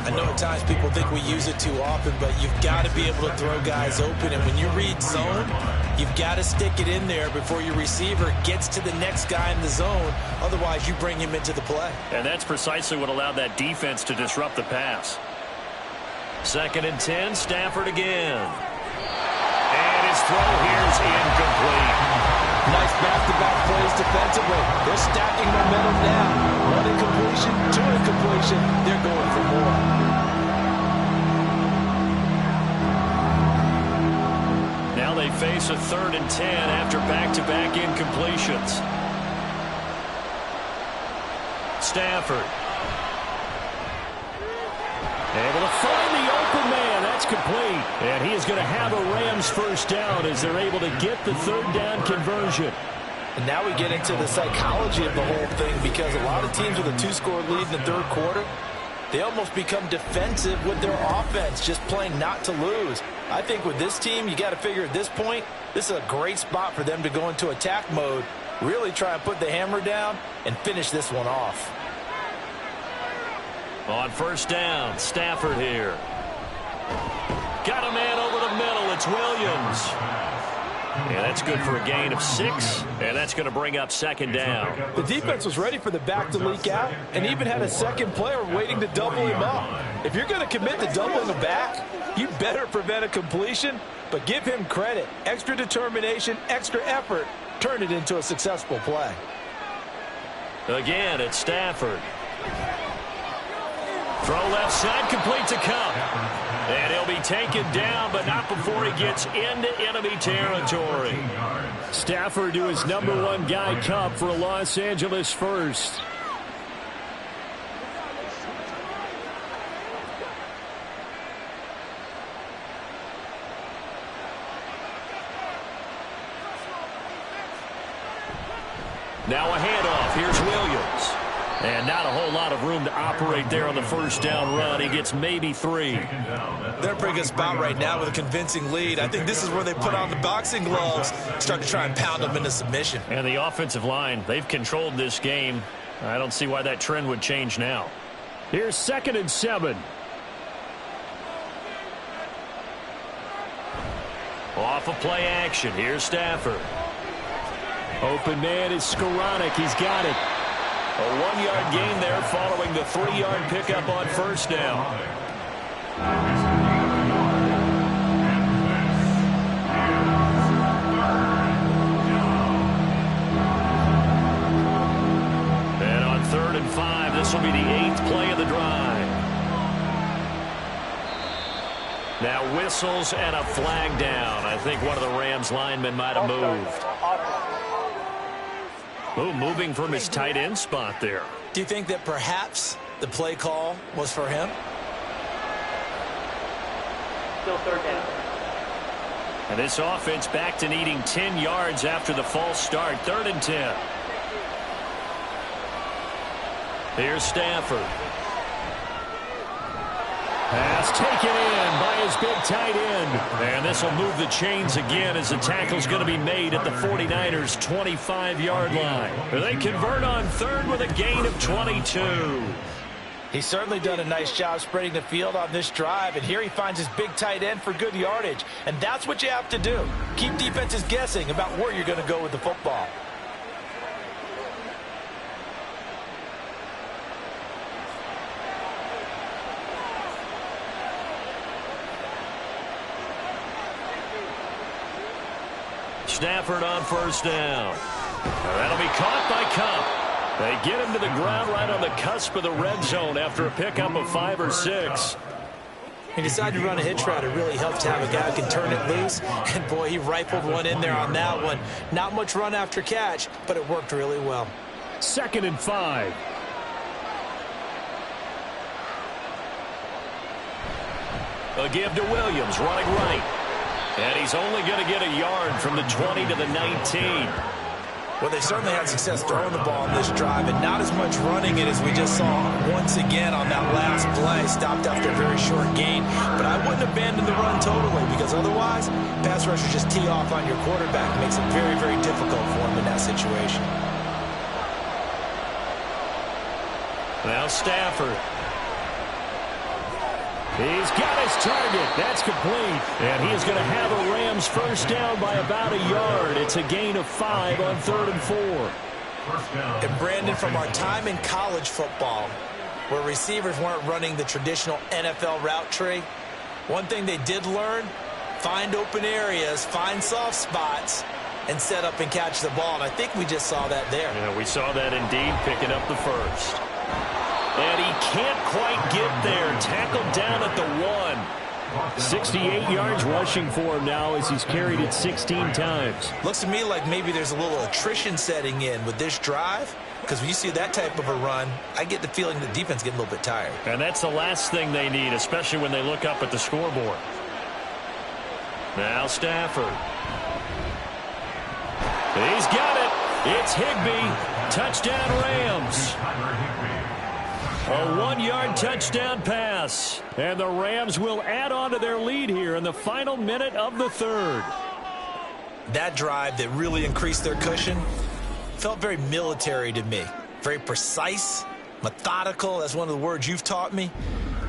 I know at times people think we use it too often, but you've got to be able to throw guys open. And when you read zone, you've got to stick it in there before your receiver gets to the next guy in the zone. Otherwise, you bring him into the play. And that's precisely what allowed that defense to disrupt the pass. 2nd and 10, Stafford again. And his throw here is incomplete. Nice back-to-back plays defensively. They're stacking momentum now. 1 incompletion, 2 incompletion. They're going for more. Now they face a 3rd and 10 after back-to-back incompletions. Stafford. Able to find the open man. That's complete. And he is going to have a Rams 1st down as they're able to get the 3rd down conversion. And now we get into the psychology of the whole thing because a lot of teams with a 2-score lead in the 3rd quarter, they almost become defensive with their offense, just playing not to lose. I think with this team, you got to figure at this point, this is a great spot for them to go into attack mode, really try and put the hammer down and finish this one off. On 1st down, Stafford here. Got a man over the middle. It's Williams. And that's good for a gain of 6, and that's going to bring up second down. The defense was ready for the back to leak out and even had a second player waiting to double him up. If you're going to commit to doubling the back, you better prevent a completion, but give him credit. Extra determination, extra effort, turn it into a successful play. Again, it's Stafford. Throw left side, complete to Kupp. And he'll be taken down, but not before he gets into enemy territory. Stafford to his #1 guy, Kupp, for a Los Angeles first. Now a handoff. Here's Williams. And not a whole lot of room to operate there on the first down run. He gets maybe 3. They're bringing us about right now with a convincing lead. I think this is where they put on the boxing gloves, start to try and pound them into submission. And the offensive line, they've controlled this game. I don't see why that trend would change now. Here's 2nd and 7. Off of play action. Here's Stafford. Open man is Skoranek. He's got it. A 1-yard gain there following the 3-yard pickup on first down. And on 3rd and 5, this will be the 8th play of the drive. Now whistles and a flag down. I think one of the Rams linemen might have moved. Oh, moving from his tight end spot there. Do you think that perhaps the play call was for him? Still 3rd down. And this offense back to needing 10 yards after the false start. 3rd and 10. Here's Stafford. Pass taken in by his big tight end. And this will move the chains again as the tackle's going to be made at the 49ers' 25-yard line. They convert on 3rd with a gain of 22. He's certainly done a nice job spreading the field on this drive, and here he finds his big tight end for good yardage. And that's what you have to do. Keep defenses guessing about where you're going to go with the football. Stafford on first down. That'll be caught by Kupp. They get him to the ground right on the cusp of the red zone after a pickup of 5 or 6. He decided to run a hitch route. It really helped to have a guy who can turn it loose. And, boy, he rifled one in there on that one. Not much run after catch, but it worked really well. 2nd and 5. A give to Williams, running right. And he's only going to get a yard from the 20 to the 19. Well, they certainly had success throwing the ball on this drive, and not as much running it as we just saw once again on that last play. Stopped after a very short gain. But I wouldn't abandon the run totally, because otherwise, pass rushers just tee off on your quarterback. Makes it very, very difficult for him in that situation. Now Stafford. He's got his target. That's complete. And he is going to have a Rams first down by about a yard. It's a gain of 5 on 3rd and 4. And Brandon, from our time in college football, where receivers weren't running the traditional NFL route tree, one thing they did learn, find open areas, find soft spots, and set up and catch the ball. And I think we just saw that there. Yeah, we saw that indeed, picking up the first. And he can't quite get there. Tackled down at the 1. 68 yards rushing for him now as he's carried it 16 times. Looks to me like maybe there's a little attrition setting in with this drive, because when you see that type of a run, I get the feeling the defense getting a little bit tired. And that's the last thing they need, especially when they look up at the scoreboard. Now Stafford. He's got it. It's Higbee. Touchdown Rams. A 1-yard touchdown pass. And the Rams will add on to their lead here in the final minute of the 3rd. That drive that really increased their cushion felt very military to me. Very precise, methodical. That's one of the words you've taught me.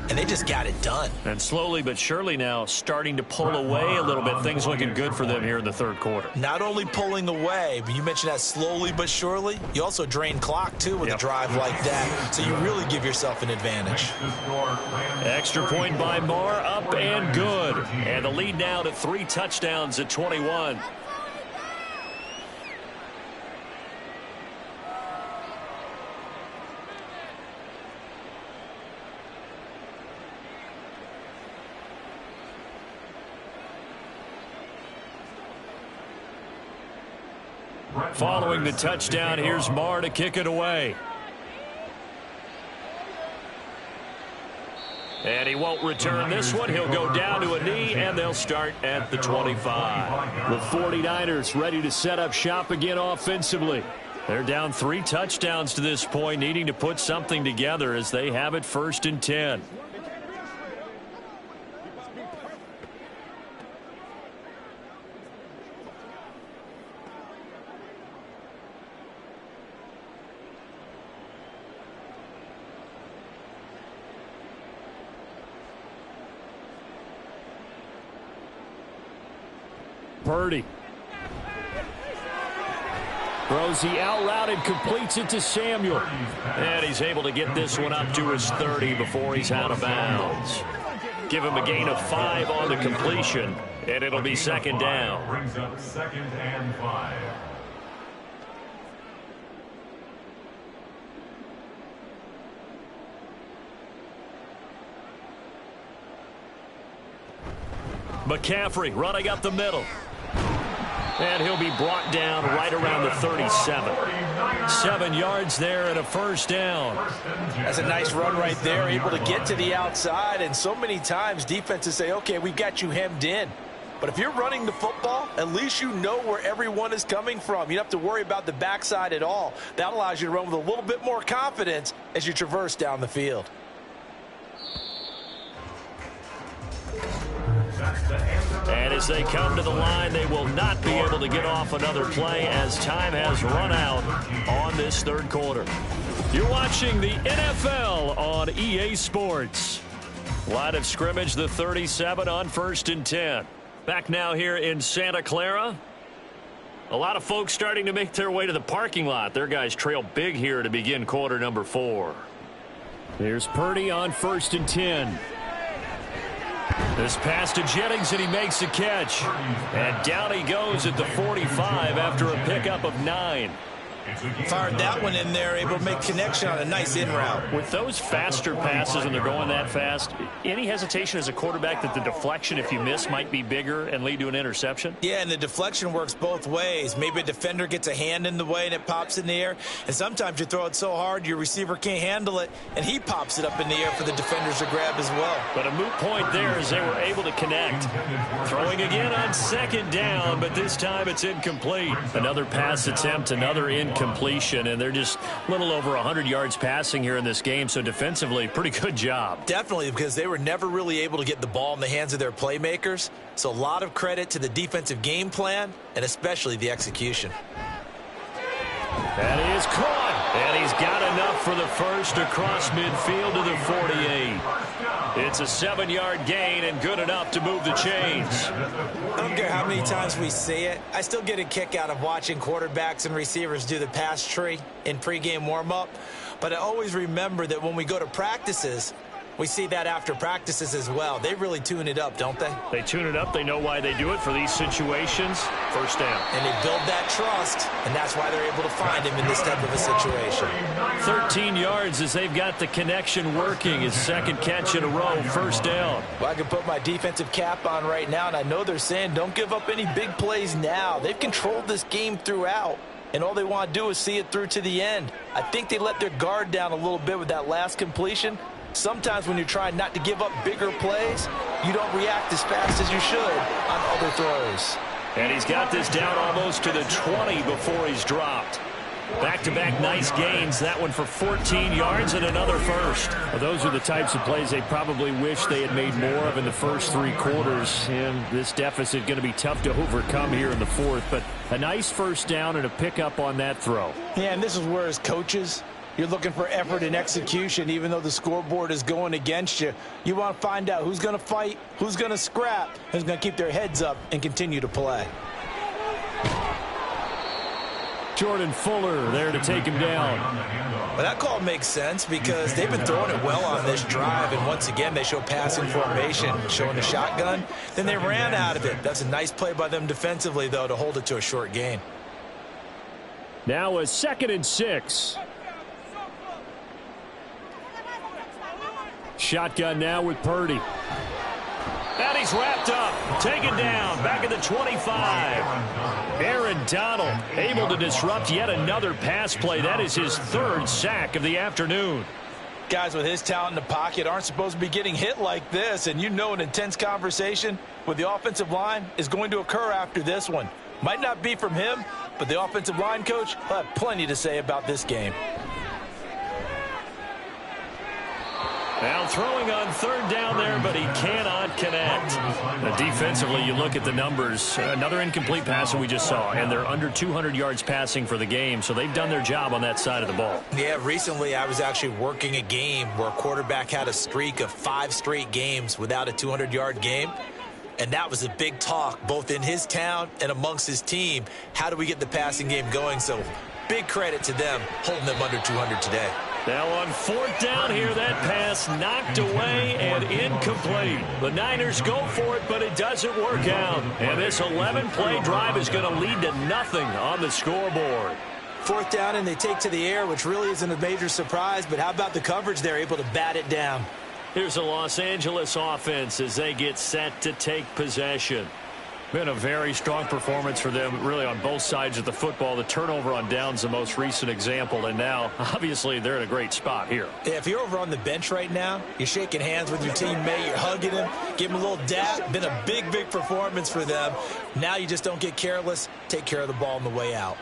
and they just got it done. And slowly but surely now starting to pull away a little bit. Things looking good for them here in the third quarter. Not only pulling away, but you mentioned that slowly but surely. You also drain clock, too, with a drive like that. So you really give yourself an advantage. Extra point by Marr, up and good. And the lead now to 3 touchdowns at 21. Following the touchdown, here's Marr to kick it away. And he won't return this one. He'll go down to a knee, and they'll start at the 25. The 49ers ready to set up shop again offensively. They're down 3 touchdowns to this point, needing to put something together as they have it 1st and 10. Purdy throws the out route and completes it to Samuel. And he's able to get this one up to his 30 before he's out of bounds. Give him a gain of 5 on the completion, and it'll be 2nd down. Brings up 2nd and 5. McCaffrey running up the middle. And he'll be brought down right around the 37. 7 yards there and a 1st down. That's a nice run right there, able to get to the outside. And so many times defenses say, okay, we've got you hemmed in. But if you're running the football, at least you know where everyone is coming from. You don't have to worry about the backside at all. That allows you to run with a little bit more confidence as you traverse down the field. And as they come to the line, they will not be able to get off another play as time has run out on this 3rd quarter. You're watching the NFL on EA Sports. Line of scrimmage, the 37 on 1st and 10. Back now here in Santa Clara. A lot of folks starting to make their way to the parking lot. Their guys trail big here to begin quarter number 4. Here's Purdy on 1st and 10. This pass to Jennings, and he makes a catch. And down he goes at the 45 after a pickup of 9. Fired that one in there, able to make connection on a nice in route. With those faster passes and they're going that fast, any hesitation as a quarterback that the deflection, if you miss, might be bigger and lead to an interception? Yeah, and the deflection works both ways. Maybe a defender gets a hand in the way and it pops in the air. And sometimes you throw it so hard your receiver can't handle it, and he pops it up in the air for the defenders to grab as well. But a moot point there as they were able to connect. Throwing again on 2nd down, but this time it's incomplete. Another pass attempt, another incompletion, and they're just a little over 100 yards passing here in this game, so defensively, pretty good job. Definitely, because they were never really able to get the ball in the hands of their playmakers, so a lot of credit to the defensive game plan, and especially the execution. That is caught, and he's got enough for the 1st across midfield to the 48. It's a 7-yard gain and good enough to move the chains. I don't care how many times we see it. I still get a kick out of watching quarterbacks and receivers do the pass tree in pregame warm-up. But I always remember that when we go to practices, we see that after practices as well. They really tune it up, don't they? They tune it up. They know why they do it for these situations. 1st down. And they build that trust, and that's why they're able to find him in this type of a situation. 13 yards as they've got the connection working. His 2nd catch in a row, 1st down. Well, I can put my defensive cap on right now, and I know they're saying don't give up any big plays now. They've controlled this game throughout, and all they want to do is see it through to the end. I think they let their guard down a little bit with that last completion. Sometimes when you're trying not to give up bigger plays, you don't react as fast as you should on other throws. And he's got this down almost to the 20 before he's dropped. Back-to-back nice gains. That one for 14 yards and another 1st. Well, those are the types of plays they probably wish they had made more of in the first 3 quarters. And this deficit going to be tough to overcome here in the 4th. But a nice 1st down and a pickup on that throw. Yeah, and this is where as coaches, You're looking for effort and execution, even though the scoreboard is going against you. You want to find out who's going to fight, who's going to scrap, who's going to keep their heads up and continue to play. Jordan Fuller there to take him down. Well, that call makes sense because they've been throwing it well on this drive, and once again they show passing formation, showing the shotgun. Then they ran out of it. That's a nice play by them defensively, though, to hold it to a short gain. Now a 2nd and 6. Shotgun now with Purdy. And he's wrapped up, taken down, back at the 25. Aaron Donald able to disrupt yet another pass play. That is his 3rd sack of the afternoon. Guys with his talent in the pocket aren't supposed to be getting hit like this, and you know an intense conversation with the offensive line is going to occur after this one. Might not be from him, but the offensive line coach will have plenty to say about this game. Now throwing on 3rd down there, but he cannot connect. Defensively, you look at the numbers. Another incomplete pass that we just saw, and they're under 200 yards passing for the game, so they've done their job on that side of the ball. Yeah, recently I was actually working a game where a quarterback had a streak of 5 straight games without a 200-yard game, and that was a big talk both in his town and amongst his team. How do we get the passing game going? So big credit to them holding them under 200 today. Now on 4th down here, that pass knocked away and incomplete. The Niners go for it, but it doesn't work out. And this 11-play drive is going to lead to nothing on the scoreboard. 4th down, and they take to the air, which really isn't a major surprise. But how about the coverage there, able to bat it down? Here's a Los Angeles offense as they get set to take possession. Been a very strong performance for them, really, on both sides of the football. The turnover on downs, the most recent example, and now, obviously, they're in a great spot here. Yeah, if you're over on the bench right now, you're shaking hands with your teammate, you're hugging him, give him a little dap. Been a big, big performance for them. Now you just don't get careless. Take care of the ball on the way out.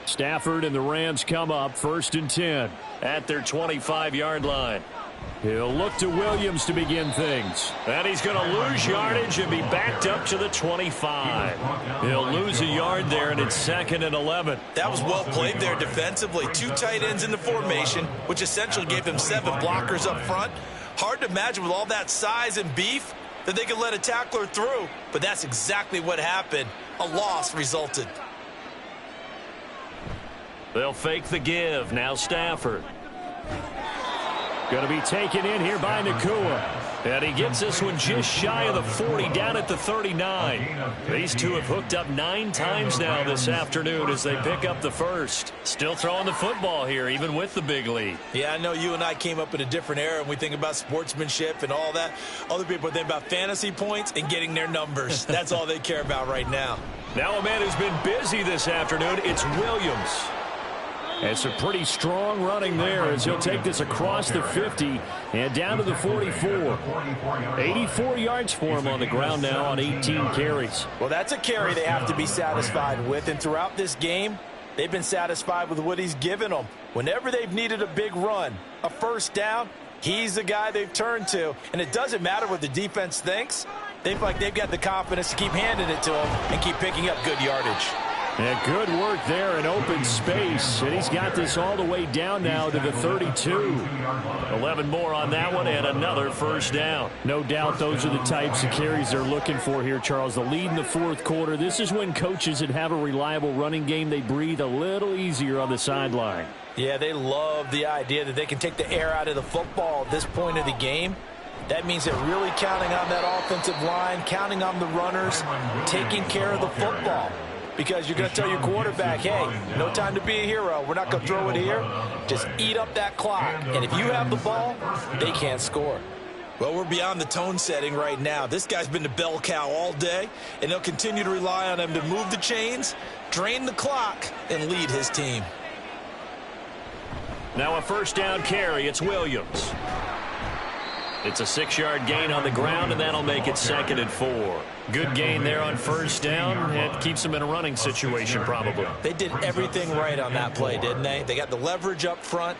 Stafford and the Rams come up 1st and 10 at their 25-yard line. He'll look to Williams to begin things. And he's going to lose yardage and be backed up to the 25. He'll lose a yard there, and it's 2nd and 11. That was well played there defensively. 2 tight ends in the formation, which essentially gave him 7 blockers up front. Hard to imagine with all that size and beef that they could let a tackler through. But that's exactly what happened. A loss resulted. They'll fake the give. Now Stafford. Going to be taken in here by Nacua. And he gets this one just shy of the 40, down at the 39. These two have hooked up 9 times now this afternoon as they pick up the 1st. Still throwing the football here, even with the big lead. Yeah, I know you and I came up in a different era, and we think about sportsmanship and all that. Other people think about fantasy points and getting their numbers. That's all they care about right now. Now a man who's been busy this afternoon, it's Williams. It's a pretty strong running there as he'll take this across the 50 and down to the 44. 84 yards for him on the ground now on 18 carries. Well, that's a carry they have to be satisfied with, and throughout this game, they've been satisfied with what he's given them. Whenever they've needed a big run, a 1st down, he's the guy they've turned to, and it doesn't matter what the defense thinks. They feel like they've got the confidence to keep handing it to him and keep picking up good yardage. And good work there in open space. And he's got this all the way down now to the 32. 11 more on that one and another 1st down. No doubt those are the types of carries they're looking for here, Charles. The lead in the 4th quarter. This is when coaches that have a reliable running game, they breathe a little easier on the sideline. Yeah, they love the idea that they can take the air out of the football at this point of the game. That means they're really counting on that offensive line, counting on the runners, taking care of the football. Because you're going to tell your quarterback, hey, no time to be a hero. We're not going to throw it here. Just eat up that clock. And if you have the ball, they can't score. Well, we're beyond the tone setting right now. This guy's been the bell cow all day, and they'll continue to rely on him to move the chains, drain the clock, and lead his team. Now a 1st down carry. It's Williams. It's a 6-yard gain on the ground, and that'll make it 2nd and 4. Good gain there on 1st down. It keeps them in a running situation, probably. They did everything right on that play, didn't they? They got the leverage up front,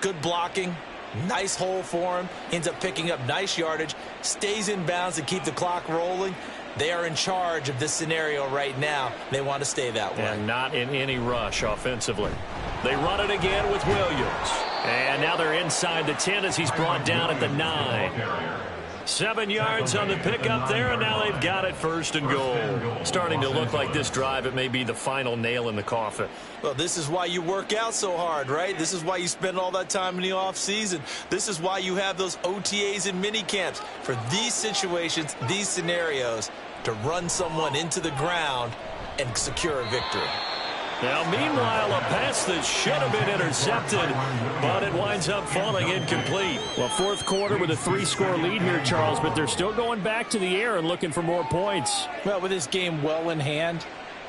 good blocking, nice hole for him, ends up picking up nice yardage, stays in bounds to keep the clock rolling. They are in charge of this scenario right now. They want to stay that way. And not in any rush offensively. They run it again with Williams. And now they're inside the 10 as he's brought down at the 9. 7 yards on the pickup there, and now they've got it 1st and goal. Starting to look like this drive, it may be the final nail in the coffin. Well, this is why you work out so hard, right? This is why you spend all that time in the offseason. This is why you have those OTAs and mini camps. For these situations, these scenarios, to run someone into the ground and secure a victory. Now, meanwhile, a pass that should have been intercepted, but it winds up falling incomplete. Well, 4th quarter with a 3-score lead here, Charles, but they're still going back to the air and looking for more points. Well, with this game well in hand,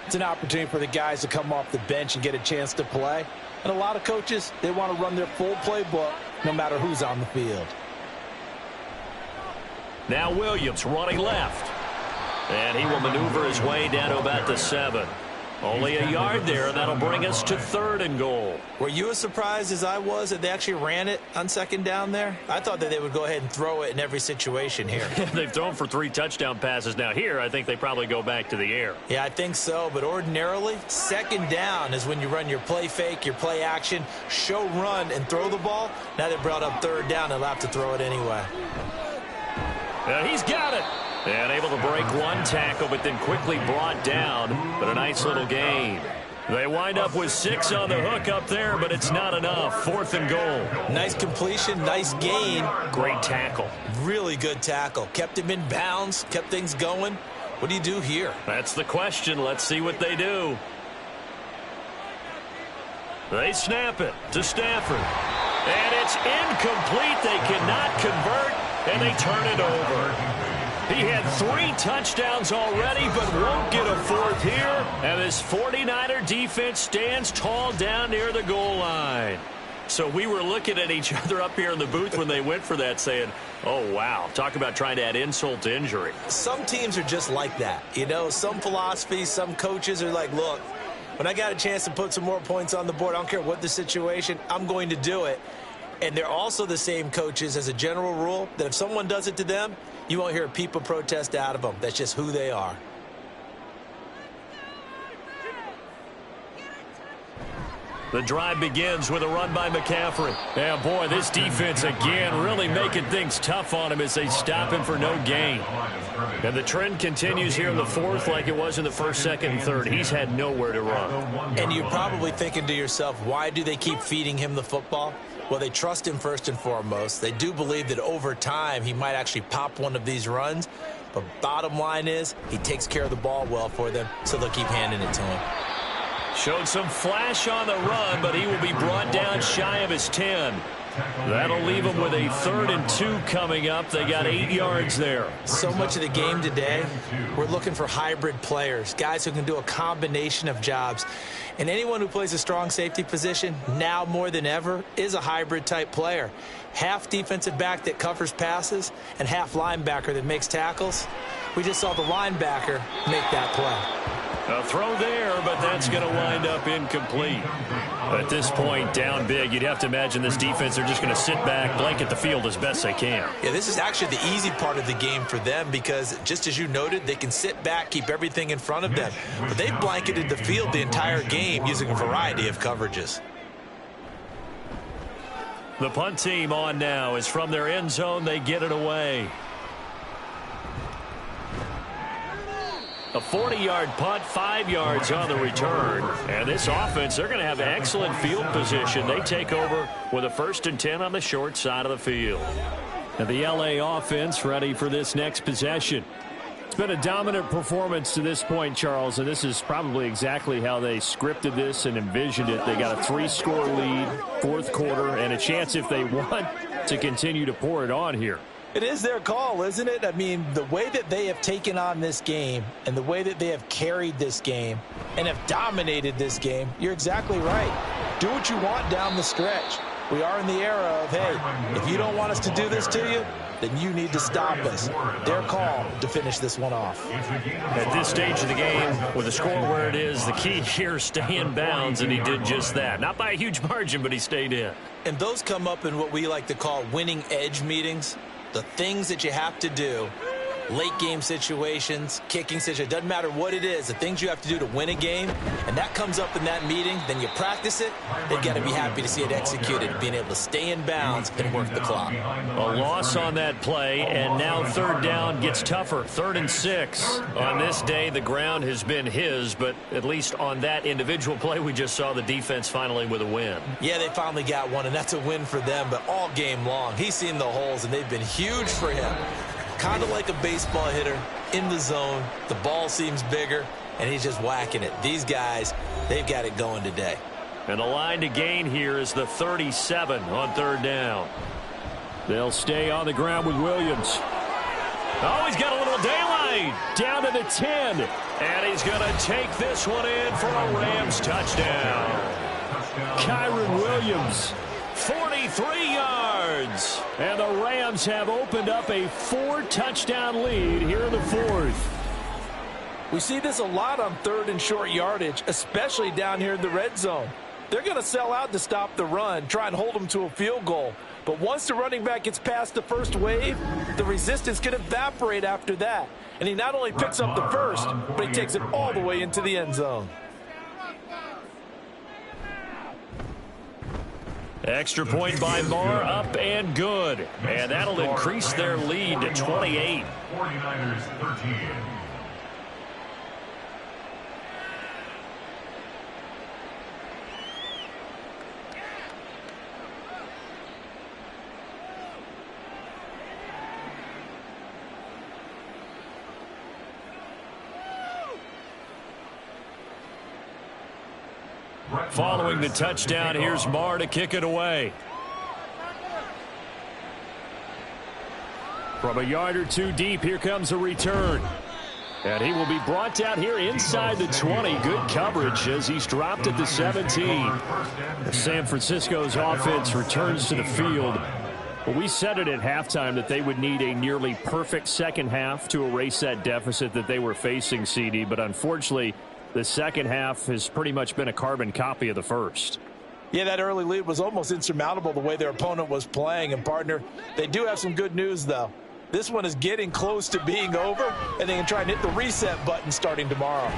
it's an opportunity for the guys to come off the bench and get a chance to play. And a lot of coaches, they want to run their full playbook no matter who's on the field. Now Williams running left. And he will maneuver his way down to about the 7. Only a yard there, and that'll bring us to 3rd and goal. Were you as surprised as I was that they actually ran it on 2nd down there? I thought that they would go ahead and throw it in every situation here. They've thrown for 3 touchdown passes. Now here, I think they probably go back to the air. Yeah, I think so, but ordinarily, 2nd down is when you run your play fake, your play action, show run, and throw the ball. Now they brought up 3rd down, they'll have to throw it anyway. He's got it. And able to break 1 tackle, but then quickly brought down. But a nice little gain. They wind up with 6 on the hook up there, but it's not enough. 4th and goal. Nice completion, nice gain. Great tackle. Really good tackle. Kept him in bounds, kept things going. What do you do here? That's the question. Let's see what they do. They snap it to Stafford. And it's incomplete. They cannot convert, and they turn it over. He had 3 touchdowns already, but won't get a 4th here. And this 49er defense stands tall down near the goal line. So we were looking at each other up here in the booth when they went for that, saying, oh, wow, talk about trying to add insult to injury. Some teams are just like that. You know, some philosophies, some coaches are like, look, when I got a chance to put some more points on the board, I don't care what the situation, I'm going to do it. And they're also the same coaches as a general rule that if someone does it to them, you won't hear a peep of protest out of them. That's just who they are. The drive begins with a run by McCaffrey. Yeah, boy, this defense again really making things tough on him as they stop him for no gain. And the trend continues here in the 4th like it was in the 1st, 2nd, and 3rd. He's had nowhere to run. And you're probably thinking to yourself, why do they keep feeding him the football? Well, they trust him first and foremost. They do believe that over time he might actually pop one of these runs. But bottom line is he takes care of the ball well for them, so they'll keep handing it to him. Showed some flash on the run, but he will be brought down shy of his 10. That'll leave them with a 3rd and 2 coming up. They got 8 yards there. So much of the game today, we're looking for hybrid players, guys who can do a combination of jobs. And anyone who plays a strong safety position, now more than ever, is a hybrid type player. Half defensive back that covers passes and half linebacker that makes tackles. We just saw the linebacker make that play. A throw there, but that's going to wind up incomplete. At this point, down big, you'd have to imagine this defense, they're just going to sit back, blanket the field as best they can. Yeah, this is actually the easy part of the game for them because, just as you noted, they can sit back, keep everything in front of them. But they've blanketed the field the entire game using a variety of coverages. The punt team on now is from their end zone. They get it away. A 40-yard punt, 5 yards on the return. And this offense, they're going to have excellent field position. They take over with a 1st and 10 on the short side of the field. And the LA offense ready for this next possession. It's been a dominant performance to this point, Charles, and this is probably exactly how they scripted this and envisioned it. They got a 3-score lead, 4th quarter, and a chance if they want to continue to pour it on here. It is their call, isn't it? I mean, the way that they have taken on this game and the way that they have carried this game and have dominated this game, you're exactly right. Do what you want down the stretch. We are in the era of, hey, if you don't want us to do this to you, then you need to stop us. Their call to finish this one off. At this stage of the game, with the score where it is, the key here, stay in bounds, and he did just that. Not by a huge margin, but he stayed in. And those come up in what we like to call winning edge meetings. The things that you have to do late game situations, kicking situations, doesn't matter what it is, the things you have to do to win a game, and that comes up in that meeting, then you practice it, they've got to be happy to see it executed, being able to stay in bounds and work the clock. A loss on that play, and now third down gets tougher. 3rd and 6. On this day, the ground has been his, but at least on that individual play, we just saw the defense finally with a win. Yeah, they finally got one, and that's a win for them, but all game long, he's seen the holes, and they've been huge for him. Kind of like a baseball hitter in the zone. The ball seems bigger, and he's just whacking it. These guys, they've got it going today. And the line to gain here is the 37 on third down. They'll stay on the ground with Williams. Oh, he's got a little daylight. Down to the 10. And he's going to take this one in for a Rams touchdown. Kyren Williams, 43 yards. And the Rams have opened up a 4-touchdown lead here in the 4th. We see this a lot on 3rd and short yardage, especially down here in the red zone. They're going to sell out to stop the run, try and hold them to a field goal. But once the running back gets past the first wave, the resistance can evaporate after that. And he not only picks up the first, but he takes it all the way into the end zone. Extra point by Marr, up and good. And that'll increase their lead to 28. 49ers 13. Following the touchdown, here's Marr to kick it away. From a yard or two deep, here comes a return. And he will be brought down here inside the 20. Good coverage as he's dropped at the 17. San Francisco's offense returns to the field. Well, we said it at halftime that they would need a nearly perfect second half to erase that deficit that they were facing, CD. But unfortunately, the second half has pretty much been a carbon copy of the first. Yeah, that early lead was almost insurmountable the way their opponent was playing. And, partner, they do have some good news, though. This one is getting close to being over, and they can try and hit the reset button starting tomorrow.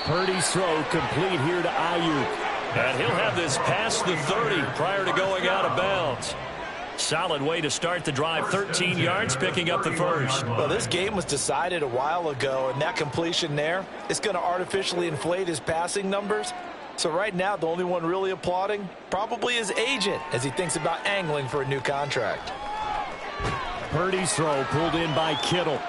Purdy's throw complete here to Ayuk. And he'll have this past the 30 prior to going out of bounds. Solid way to start the drive. 13 yards, picking up the first. Well, this game was decided a while ago, and that completion there is going to artificially inflate his passing numbers. So right now, the only one really applauding probably his agent as he thinks about angling for a new contract. Purdy's throw pulled in by Kittle.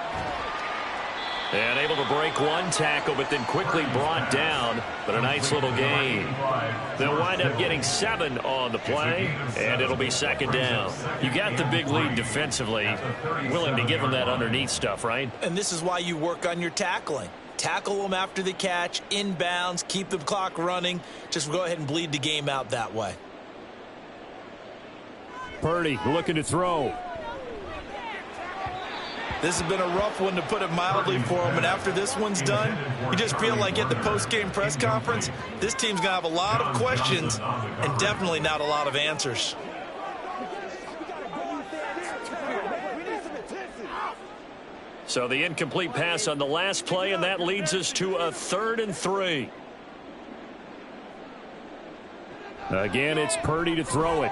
And able to break one tackle, but then quickly brought down. But a nice little gain. They'll wind up getting 7 on the play, and it'll be second down. You got the big lead defensively. Willing to give them that underneath stuff, right? And this is why you work on your tackling. Tackle them after the catch, inbounds, keep the clock running. Just go ahead and bleed the game out that way. Purdy looking to throw. This has been a rough one, to put it mildly, for him. And after this one's done, you just feel like at the post-game press conference, this team's going to have a lot of questions and definitely not a lot of answers. So the incomplete pass on the last play, and that leads us to a 3rd and 3. Again, it's Purdy to throw it.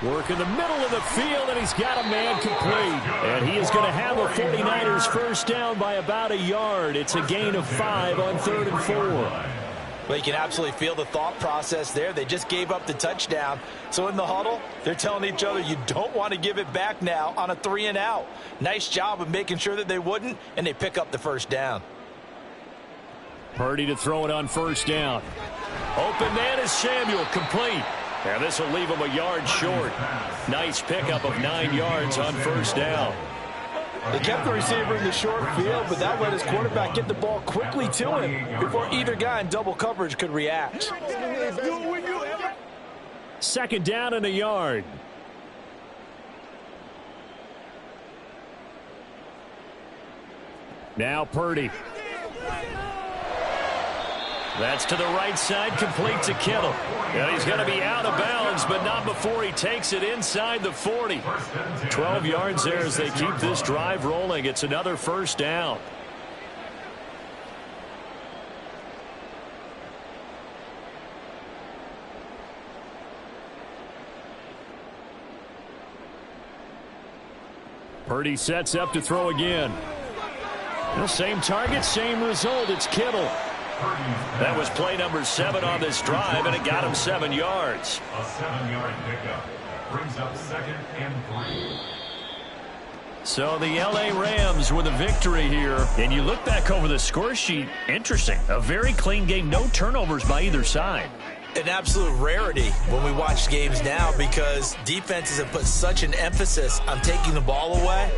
Work in the middle of the field, and he's got a man complete. And he is going to have a 49ers first down by about a yard. It's a gain of 5 on 3rd and 4. Well, you can absolutely feel the thought process there. They just gave up the touchdown. So in the huddle, they're telling each other, you don't want to give it back now on a 3-and-out. Nice job of making sure that they wouldn't, and they pick up the first down. Purdy to throw it on first down. Open man is Samuel, complete. And this will leave him a yard short. Nice pickup of 9 yards on first down. They kept the receiver in the short field, but that let his quarterback get the ball quickly to him before either guy in double coverage could react. Second down and a yard. Now Purdy. That's to the right side, complete to Kittle. And he's going to be out of bounds, but not before he takes it inside the 40. 12 yards there as they keep this drive rolling. It's another first down. Purdy sets up to throw again. The same target, same result. It's Kittle. That was play number 7 on this drive, and it got him 7 yards. A 7-yard pickup brings up 2nd and 3. So the L.A. Rams with a victory here. And you look back over the score sheet, interesting. A very clean game, no turnovers by either side. An absolute rarity when we watch games now because defenses have put such an emphasis on taking the ball away.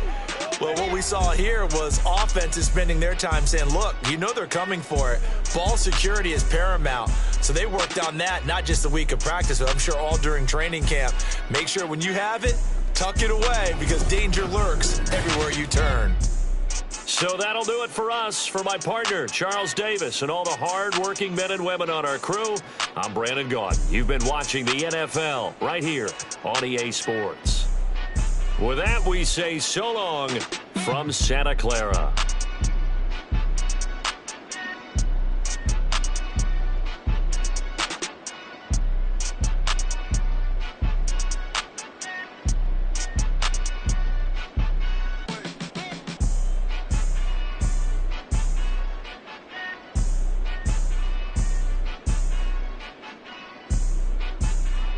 Well, what we saw here was offenses spending their time saying, look, you know they're coming for it. Ball security is paramount. So they worked on that, not just a week of practice, but I'm sure all during training camp. Make sure when you have it, tuck it away because danger lurks everywhere you turn. So that'll do it for us. For my partner, Charles Davis, and all the hard-working men and women on our crew, I'm Brandon Gaudin. You've been watching the NFL right here on EA Sports. With that, we say so long from Santa Clara.